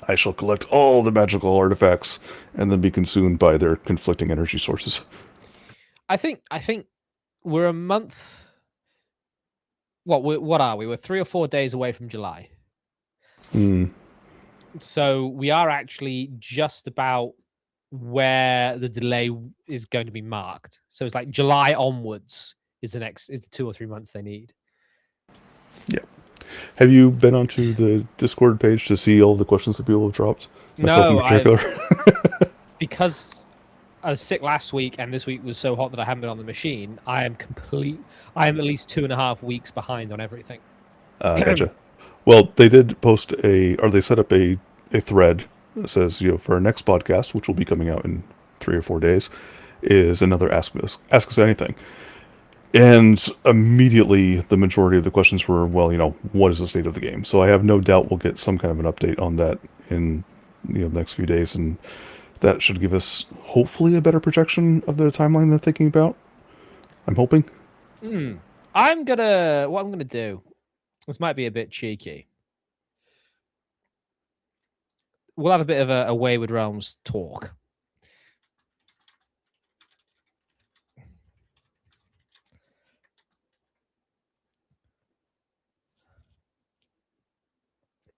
I shall collect all the magical artifacts and then be consumed by their conflicting energy sources. I think we're a month. What are we? We're 3 or 4 days away from July. So we are actually just about where the delay is going to be marked. So it's like July onwards is the 2 or 3 months they need. Yeah. Have you been onto the Discord page to see all the questions that people have dropped? No, because I was sick last week and this week was so hot that I haven't been on the machine. I am at least 2.5 weeks behind on everything. Gotcha. Well, they did they set up a thread that says, for our next podcast, which will be coming out in 3 or 4 days, is another Ask Us Anything. And immediately the majority of the questions were, well, what is the state of the game? So I have no doubt we'll get some kind of an update on that in the next few days, and that should give us hopefully a better projection of the timeline they're thinking about. I'm hoping. What I'm gonna do, this might be a bit cheeky. We'll have a bit of a Wayward Realms talk.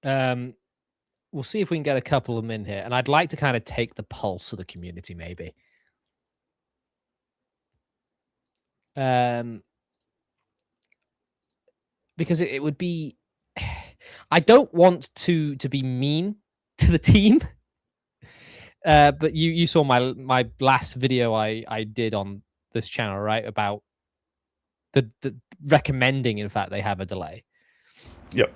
We'll see if we can get a couple of them in here, and I'd like to kind of take the pulse of the community, maybe. Because it would be, I don't want to be mean to the team, but you saw my last video I did on this channel, right, about the recommending, in fact, they have a delay. Yep.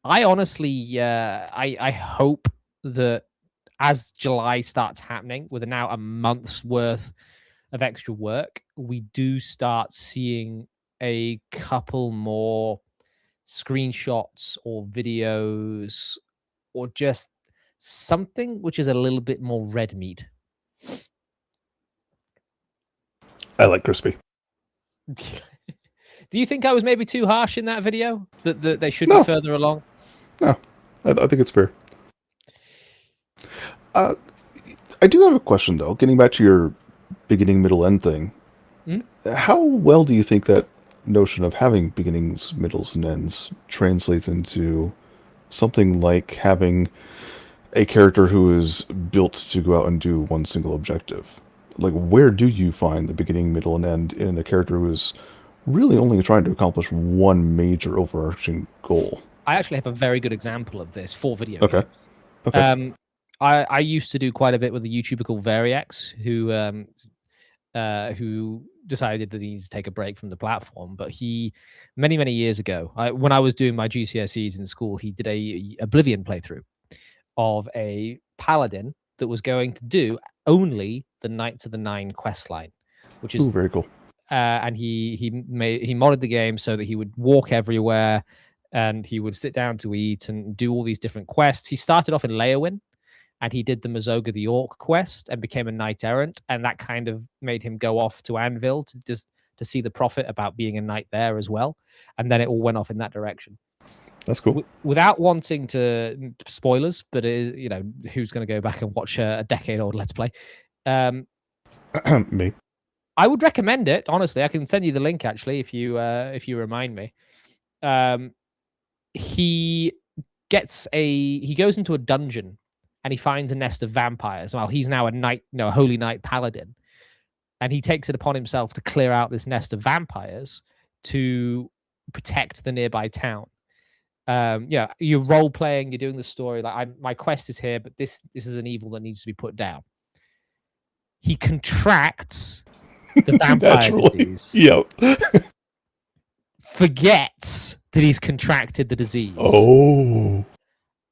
I honestly, I hope that as July starts happening, with now a month's worth of extra work, we do start seeing a couple more screenshots or videos or just something which is a little bit more red meat. I like crispy. Do you think I was maybe too harsh in that video? That they should be further along? No, I think it's fair. I do have a question, though. Getting back to your beginning, middle, end thing. How well do you think that notion of having beginnings, middles, and ends translates into something like having a character who is built to go out and do one single objective? Like, where do you find the beginning, middle, and end in a character who is really only trying to accomplish one major overarching goal? I actually have a very good example of this for video games. Okay. I used to do quite a bit with a YouTuber called Variax, who decided that he needs to take a break from the platform. But he, many years ago, when I was doing my GCSEs in school, he did a Oblivion playthrough of a paladin that was going to do only the Knights of the Nine quest line, which is very cool. And he modded the game so that he would walk everywhere and he would sit down to eat and do all these different quests. He started off in Leowin, and he did the Mazoga the Orc quest and became a knight errant, and that kind of made him go off to Anvil to see the profit about being a knight there as well. And then it all went off in that direction. That's cool. Without wanting to spoilers, but it is, who's going to go back and watch a decade-old Let's Play? Me. I would recommend it, honestly. I can send you the link actually if you remind me. He goes into a dungeon and he finds a nest of vampires. Well, he's now a holy knight paladin, and he takes it upon himself to clear out this nest of vampires to protect the nearby town. You're role playing, you're doing the story. Like, my quest is here, but this is an evil that needs to be put down. He contracts the vampire disease. Yep. Forgets that he's contracted the disease. Oh.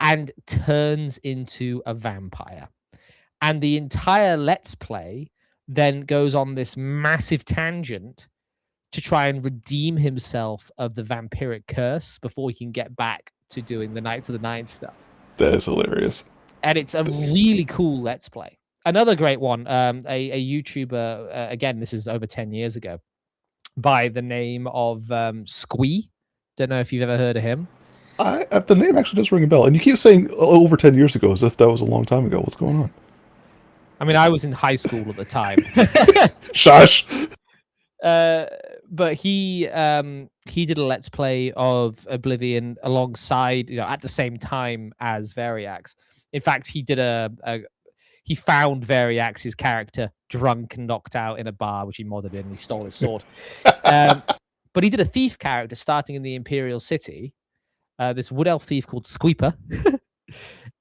And turns into a vampire. And the entire Let's Play then goes on this massive tangent to try and redeem himself of the vampiric curse before he can get back to doing the Knights of the Nine stuff. That is hilarious. And it's a really cool Let's Play. Another great one, a YouTuber, again, this is over 10 years ago, by the name of Squee. Don't know if you've ever heard of him. The name actually does ring a bell. And you keep saying over 10 years ago as if that was a long time ago. What's going on? I mean, I was in high school at the time. Shush! But he did a Let's Play of Oblivion alongside, at the same time as Variax. In fact, he did he found Variax's character drunk and knocked out in a bar, which he modded in. And he stole his sword. But he did a thief character starting in the Imperial City. This wood elf thief called Squeeper,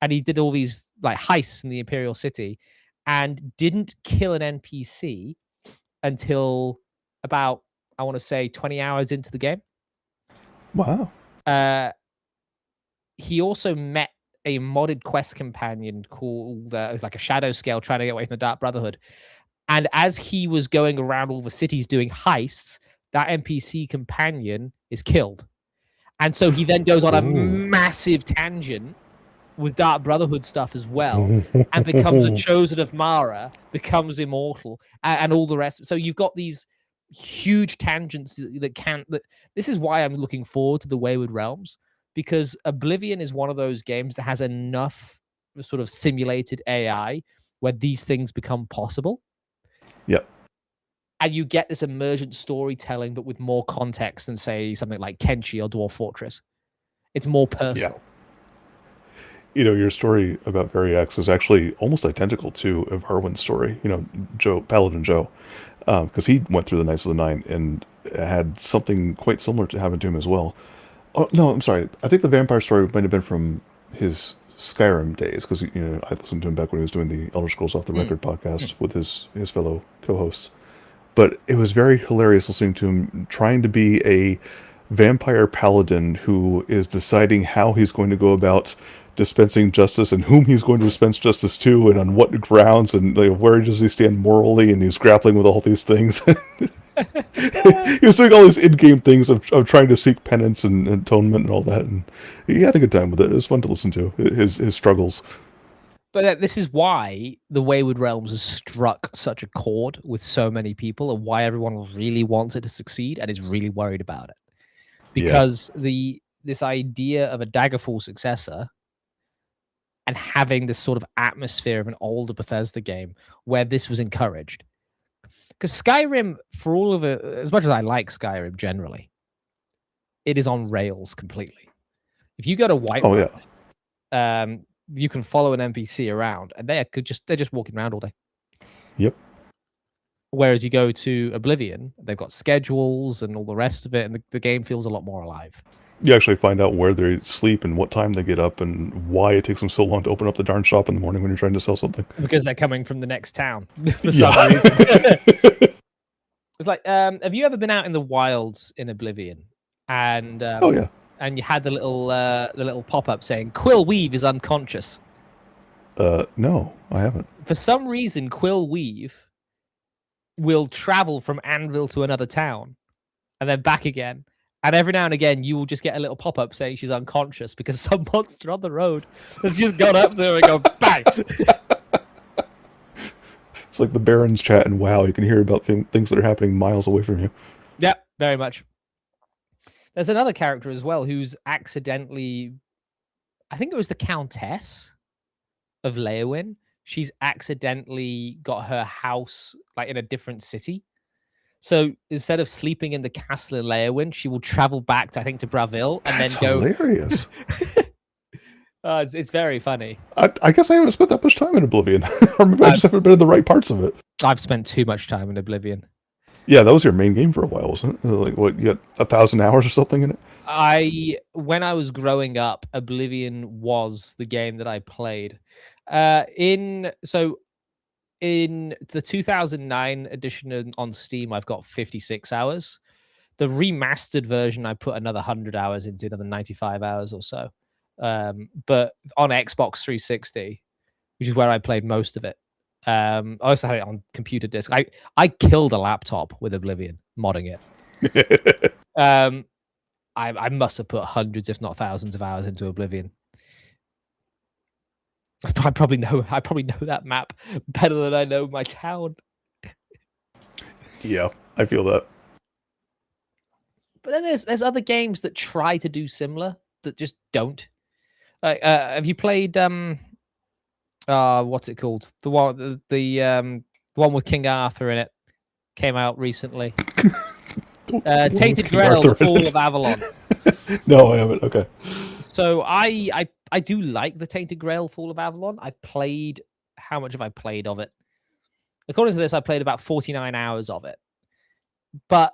and he did all these like heists in the Imperial City, and didn't kill an NPC until about, I want to say, 20 hours into the game. Wow. He also met a modded quest companion called like a shadow scale trying to get away from the Dark Brotherhood. And as he was going around all the cities doing heists, that NPC companion is killed. And so he then goes on a massive tangent with Dark Brotherhood stuff as well, and becomes a chosen of Mara, becomes immortal, and all the rest. So you've got these huge tangents that this is why I'm looking forward to the Wayward Realms, because Oblivion is one of those games that has enough sort of simulated AI where these things become possible. Yep. And you get this emergent storytelling, but with more context than, say, something like Kenshi or Dwarf Fortress. It's more personal. Yeah. Your story about Variax is actually almost identical to Varwin's story. Paladin Joe, because he went through the Knights of the Nine and had something quite similar to happen to him as well. Oh no, I'm sorry. I think the vampire story might have been from his Skyrim days, because I listened to him back when he was doing the Elder Scrolls Off the Record podcast with his fellow co-hosts. But it was very hilarious listening to him trying to be a vampire paladin who is deciding how he's going to go about dispensing justice and whom he's going to dispense justice to and on what grounds and where does he stand morally, and he's grappling with all these things. He was doing all these in-game things of trying to seek penance and atonement and all that, and he had a good time with it. It was fun to listen to, his struggles. But this is why the Wayward Realms has struck such a chord with so many people, and why everyone really wants it to succeed and is really worried about it. Because this idea of a Daggerfall successor and having this sort of atmosphere of an older Bethesda game where this was encouraged. Because Skyrim, for all of it, as much as I like Skyrim generally, it is on rails completely. If you go to Whiterun, you can follow an NPC around, and they're just walking around all day. Yep. Whereas you go to Oblivion, they've got schedules and all the rest of it, and the game feels a lot more alive. You actually find out where they sleep and what time they get up and why it takes them so long to open up the darn shop in the morning when you're trying to sell something. Because they're coming from the next town for some reason. It's like, have you ever been out in the wilds in Oblivion? And and you had the little pop-up saying Quill Weave is unconscious. No, I haven't. For some reason, Quill Weave will travel from Anvil to another town and then back again. And every now and again, you will just get a little pop-up saying she's unconscious because some monster on the road has just gone up to her and go bang. It's like the Baron's chat and WoW. You can hear about things that are happening miles away from you. Yep, very much. There's another character as well who's accidentally, I think it was the Countess of Leowyn. She's accidentally got her house like in a different city. So instead of sleeping in the castle in Leowyn, she will travel back to, I think, to Bravil and That's then go. Hilarious. It's very funny. I guess I haven't spent that much time in Oblivion. Or maybe I just haven't been in the right parts of it. I've spent too much time in Oblivion. Yeah, that was your main game for a while, wasn't it? Like, what, you got 1,000 hours or something in it? When I was growing up, Oblivion was the game that I played. In the 2009 edition on Steam, I've got 56 hours. The remastered version, I put another 100 hours into, another 95 hours or so. But on Xbox 360, which is where I played most of it, I also had it on computer disk. I killed a laptop with Oblivion, modding it. I must have put hundreds, if not thousands, of hours into Oblivion. I probably know that map better than I know my town. Yeah, I feel that. But then there's other games that try to do similar that just don't. Have you played what's it called? The one with King Arthur in it came out recently. Tainted Grail, The Fall of Avalon. No, I haven't. Okay. So I do like the Tainted Grail, Fall of Avalon. I played. How much have I played of it? According to this, I played about 49 hours of it. But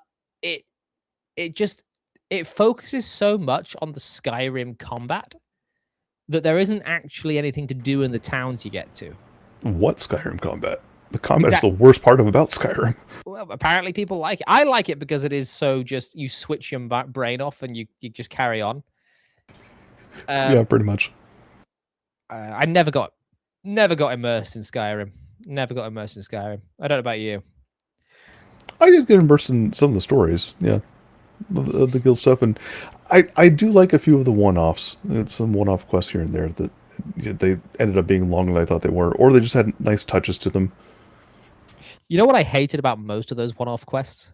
it focuses so much on the Skyrim combat that there isn't actually anything to do in the towns you get to. What Skyrim combat? The combat is the worst part about Skyrim. Well, apparently people like it. I like it because it is so just you switch your brain off and you just carry on. Yeah, pretty much. I never got immersed in Skyrim. Never got immersed in Skyrim. I don't know about you. I did get immersed in some of the stories. Yeah, the guild stuff, and I do like a few of the one-offs. Some one-off quests here and there that they ended up being longer than I thought they were, or they just had nice touches to them. You know what I hated about most of those one-off quests?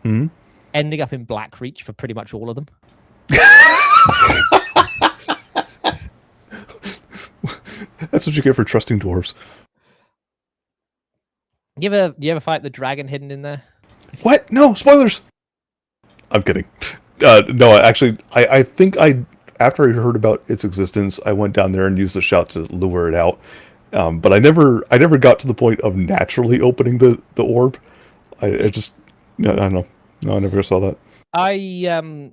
Ending up in Blackreach for pretty much all of them. That's what you get for trusting dwarves. You ever fight the dragon hidden in there? What? No, spoilers! I'm kidding. No, actually, I think after I heard about its existence, I went down there and used the shout to lure it out. But I never got to the point of naturally opening the orb. I don't know. No, I never saw that. I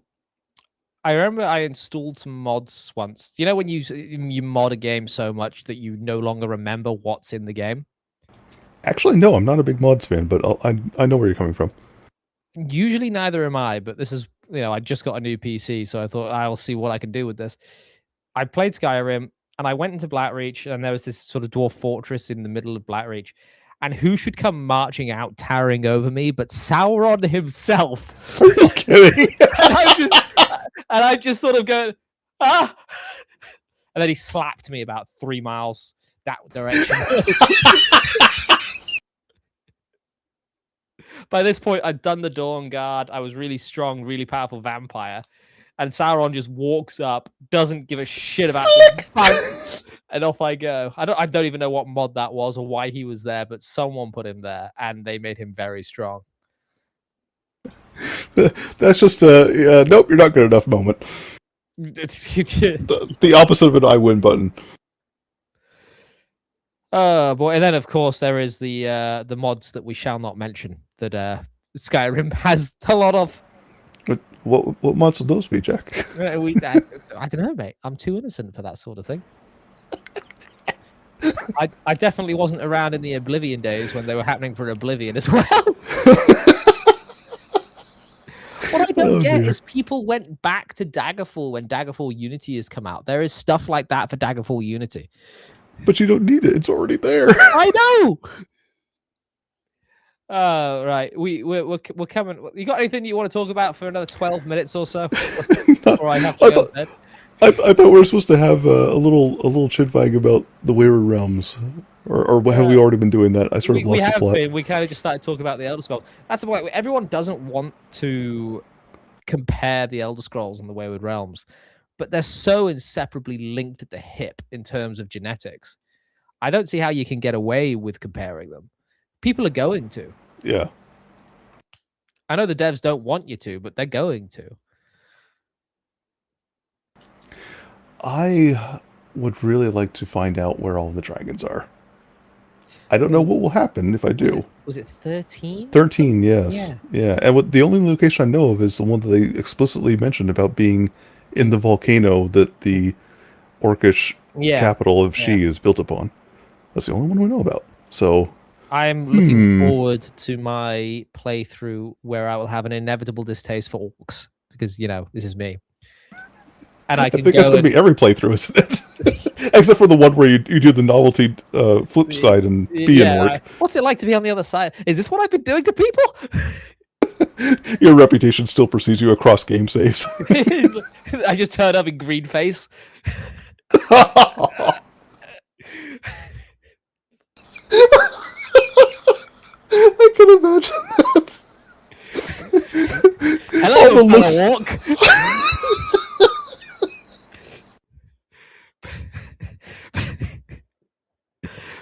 remember I installed some mods once. You know when you mod a game so much that you no longer remember what's in the game? Actually, no, I'm not a big mods fan, but I know where you're coming from. Usually neither am I, but this is, I just got a new PC, so I thought I'll see what I can do with this. I played Skyrim, and I went into Blackreach, and there was this sort of dwarf fortress in the middle of Blackreach. And who should come marching out, towering over me, but Sauron himself? Are you kidding? And I just sort of go, ah! And then he slapped me about 3 miles that direction. By this point, I'd done the Dawn Guard. I was really strong, really powerful vampire. And Sauron just walks up, doesn't give a shit about it, and off I go. I don't even know what mod that was or why he was there, but someone put him there, and they made him very strong. That's just nope, you're not good enough moment. The opposite of an I win button. Oh boy! And then of course there is the mods that we shall not mention that Skyrim has a lot of. What mods would those be, Jack? I don't know, mate. I'm too innocent for that sort of thing. I definitely wasn't around in the Oblivion days when they were happening for Oblivion as well. What I don't get is people went back to Daggerfall when Daggerfall Unity has come out. There is stuff like that for Daggerfall Unity. But you don't need it. It's already there. I know. Right. We're coming. You got anything you want to talk about for another 12 minutes or so? Or I have to go to bed? I thought we were supposed to have a little chit-bang about the Wayward Realms. Or have we already been doing that? I sort of lost the plot. We kind of just started talking about the Elder Scrolls. That's the point. Everyone doesn't want to compare the Elder Scrolls and the Wayward Realms, but they're so inseparably linked at the hip in terms of genetics. I don't see how you can get away with comparing them. People are going to. Yeah. I know the devs don't want you to, but they're going to. I would really like to find out where all the dragons are. I don't know what will happen if I do. Was it 13? 13, yes. Yeah. And the only location I know of is the one that they explicitly mentioned about being in the volcano that the orcish capital of She is built upon. That's the only one we know about. So I'm looking forward to my playthrough where I will have an inevitable distaste for orcs because, this is me. And I think that's going to be every playthrough, isn't it? Except for the one where you do the novelty flip side and be in work. What's it like to be on the other side? Is this what I've been doing to people? Your reputation still precedes you across game saves. I just turn up in green face. I can imagine that. Hello, the looks. walk.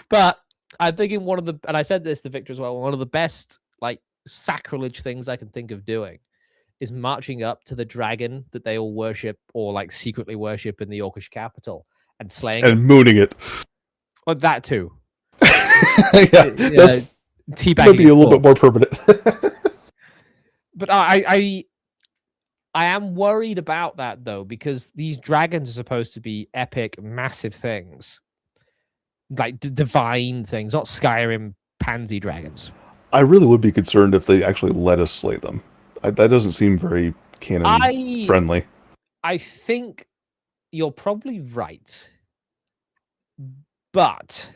But I'm thinking and I said this to Victor as well, one of the best like sacrilege things I can think of doing is marching up to the dragon that they all worship or like secretly worship in the Orcish capital and slaying and him. Mooning it. Well, that too. That's teabagging maybe a little bit more permanent. But I am worried about that though, because these dragons are supposed to be epic, massive things, like divine things, not Skyrim pansy dragons. I really would be concerned if they actually let us slay them. That doesn't seem very canon friendly. I think you're probably right, but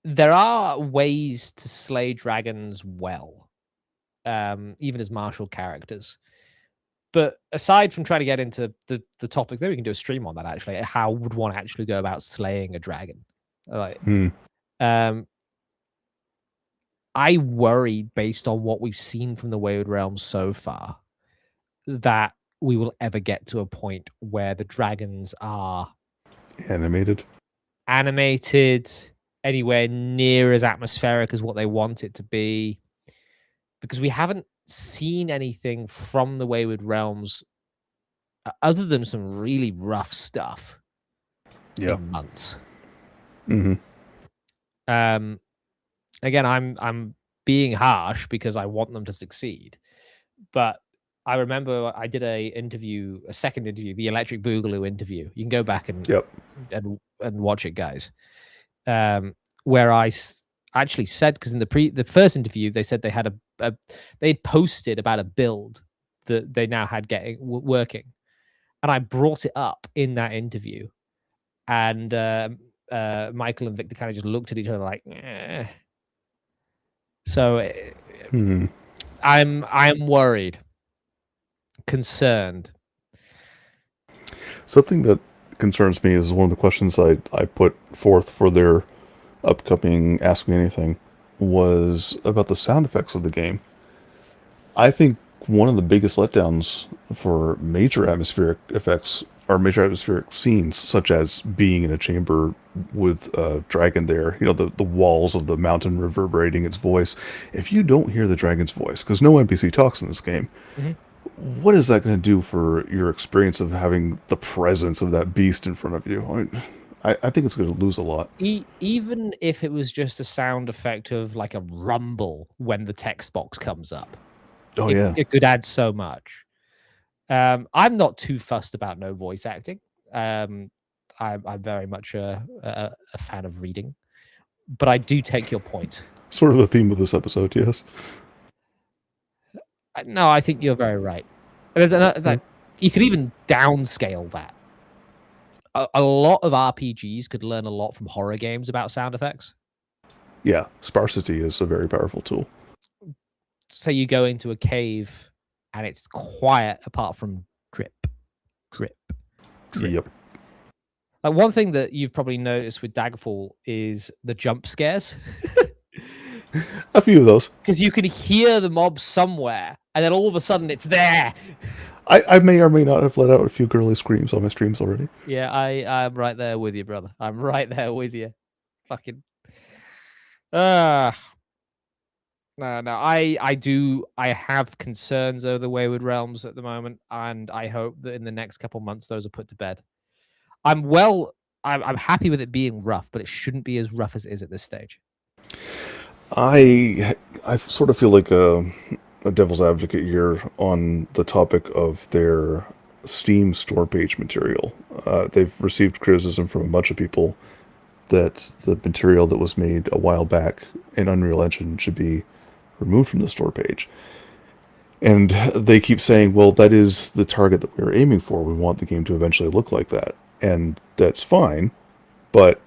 there are ways to slay dragons well, even as martial characters. But aside from trying to get into the topic, then we can do a stream on that actually. How would one actually go about slaying a dragon? Like, I worry, based on what we've seen from the Wayward Realms so far, that we will ever get to a point where the dragons are animated, anywhere near as atmospheric as what they want it to be, because we haven't seen anything from the Wayward Realms other than some really rough stuff in months. Again, I'm being harsh because I want them to succeed, but I remember I did a second interview, the Electric Boogaloo interview. You can go back and watch it, guys. Where I actually said, because in the first interview they said they had they'd posted about a build that they now had working, and I brought it up in that interview, and Michael and Victor kind of just looked at each other like, eh. So I'm worried, concerned. Something that concerns me is one of the questions I put forth for their upcoming Ask Me Anything was about the sound effects of the game. I think one of the biggest letdowns for major atmospheric effects are major atmospheric scenes, such as being in a chamber with a dragon there, the walls of the mountain reverberating its voice. If you don't hear the dragon's voice, because no NPC talks in this game, what is that going to do for your experience of having the presence of that beast in front of you? I think it's going to lose a lot. Even if it was just a sound effect of like a rumble when the text box comes up. It could add so much. I'm not too fussed about no voice acting. I'm very much a fan of reading, but I do take your point. Sort of the theme of this episode, yes. No, I think you're very right. There's that you could even downscale that. A lot of RPGs could learn a lot from horror games about sound effects. Yeah, sparsity is a very powerful tool. Say you go into a cave and it's quiet apart from drip, drip, drip. Yep. Like one thing that you've probably noticed with Daggerfall is the jump scares. A few of those. Because you can hear the mob somewhere, and then all of a sudden it's there. I may or may not have let out a few girly screams on my streams already. Yeah, I'm right there with you, brother. I'm right there with you. Fucking. No. I have concerns over the Wayward Realms at the moment, and I hope that in the next couple months those are put to bed. I'm happy with it being rough, but it shouldn't be as rough as it is at this stage. I sort of feel like a devil's advocate here on the topic of their Steam store page material. They've received criticism from a bunch of people that the material that was made a while back in Unreal Engine should be removed from the store page. And they keep saying, well, that is the target that we were aiming for. We want the game to eventually look like that. and that's fine. But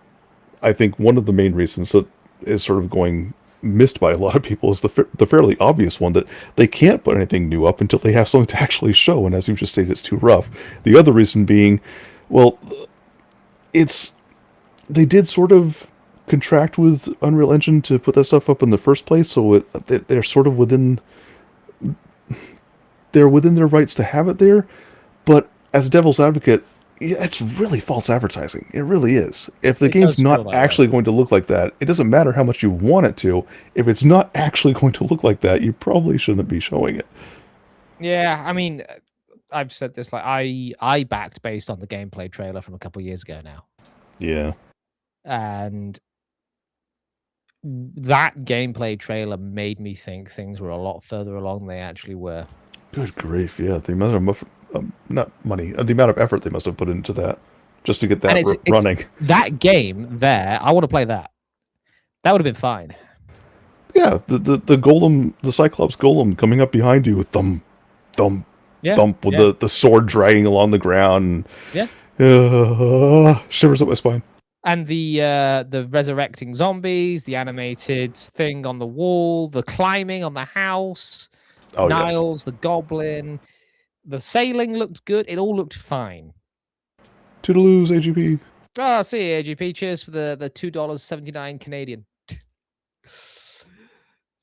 I think one of the main reasons that is sort of going missed by a lot of people is the fairly obvious one that they can't put anything new up until they have something to actually show. And as you just stated, it's too rough. The other reason being, well, it's they did sort of contract with Unreal Engine to put that stuff up in the first place, so they're sort of within their rights to have it there. But as a devil's advocate, it's really false advertising. It really is. If the game's not actually going to look like that, it doesn't matter how much you want it to. If it's not actually going to look like that, you probably shouldn't be showing it. Yeah, I mean, I've said this, like, I backed based on the gameplay trailer from a couple of years ago now. Yeah. And that gameplay trailer made me think things were a lot further along than they actually were. Good grief, yeah. The amount of not money, the amount of effort they must have put into that just to get that running. That game there, I want to play that. That would have been fine. Yeah, the golem, the Cyclops golem coming up behind you with thump, thump, thump with the sword dragging along the ground. Yeah. Shivers up my spine. And the resurrecting zombies, the animated thing on the wall, the climbing on the house, Niles, the goblin, the sailing looked good. It all looked fine. Toodaloos, AGP. Oh, see you, AGP. Cheers for the $2.79 Canadian.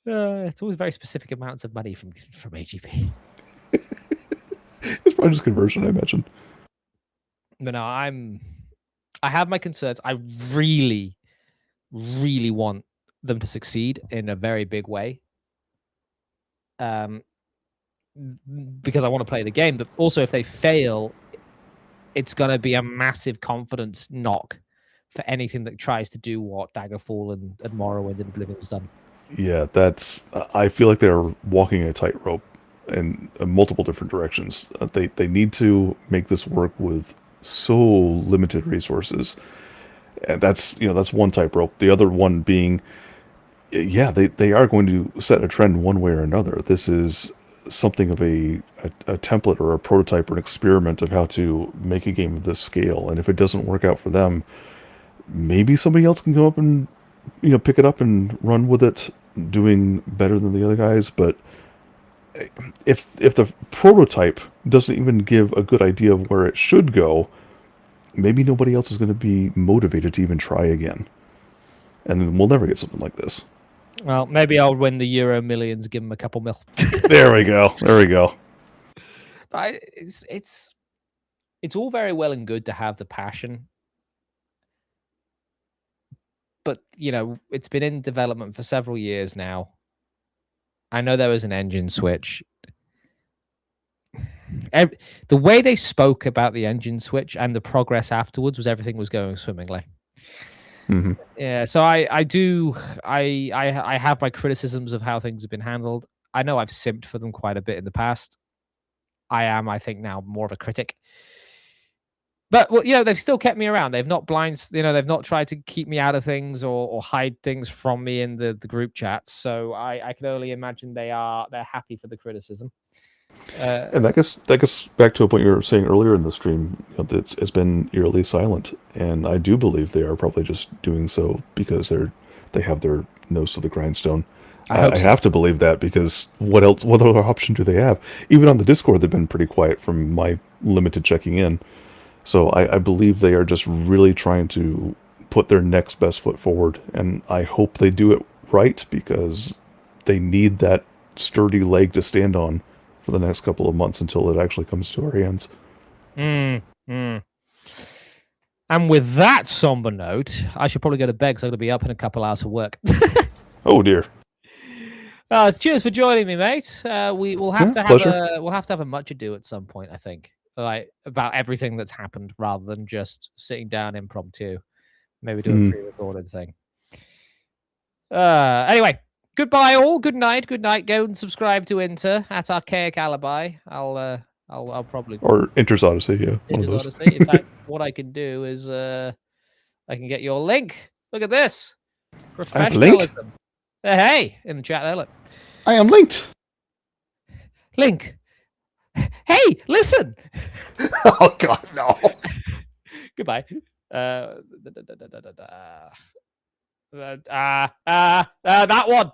It's always very specific amounts of money from AGP. It's probably just conversion, I imagine. But no, I have my concerns. I really, really want them to succeed in a very big way. Because I want to play the game, but also if they fail, it's going to be a massive confidence knock for anything that tries to do what Daggerfall and Morrowind and Oblivion's done. Yeah, I feel like they're walking a tightrope in multiple different directions. They need to make this work with so limited resources, and that's one tightrope. The other one being, yeah, they are going to set a trend one way or another. This is something of a template or a prototype or an experiment of how to make a game of this scale, and if it doesn't work out for them, maybe somebody else can come up and pick it up and run with it, doing better than the other guys. But if the prototype doesn't even give a good idea of where it should go, maybe nobody else is going to be motivated to even try again, and then we'll never get something like this. Well, maybe I'll win the Euro Millions, give them a couple mil. There we go. But it's all very well and good to have the passion, but it's been in development for several years now. I know there was an engine switch. The way they spoke about the engine switch and the progress afterwards was everything was going swimmingly. Mm-hmm. Yeah, so I have my criticisms of how things have been handled. I know I've simped for them quite a bit in the past. I think now more of a critic. But they've still kept me around. They've not they've not tried to keep me out of things or hide things from me in the group chats. So I can only imagine they're happy for the criticism. And that gets back to a point you were saying earlier in the stream. It's been eerily silent, and I do believe they are probably just doing so because they have their nose to the grindstone. I have to believe that, because what other option do they have? Even on the Discord, they've been pretty quiet from my limited checking in. So I believe they are just really trying to put their next best foot forward, and I hope they do it right, because they need that sturdy leg to stand on for the next couple of months until it actually comes to our hands. And with that somber note, I should probably go to bed because I'm going to be up in a couple hours for work. Oh dear. Cheers for joining me, mate. We'll have to have a much ado at some point, I think, like about everything that's happened, rather than just sitting down impromptu. Maybe do a pre-recorded thing. Anyway. Goodbye, all. Good night. Good night. Go and subscribe to Inter at Archaic Alibi. I'll probably Inter's Odyssey. Yeah, Inter's Odyssey. In fact, what I can do is I can get your link. Look at this. Professionalism. Hey, in the chat there. Look. I am linked. Link. Hey, listen. Oh God, no. Goodbye. That one.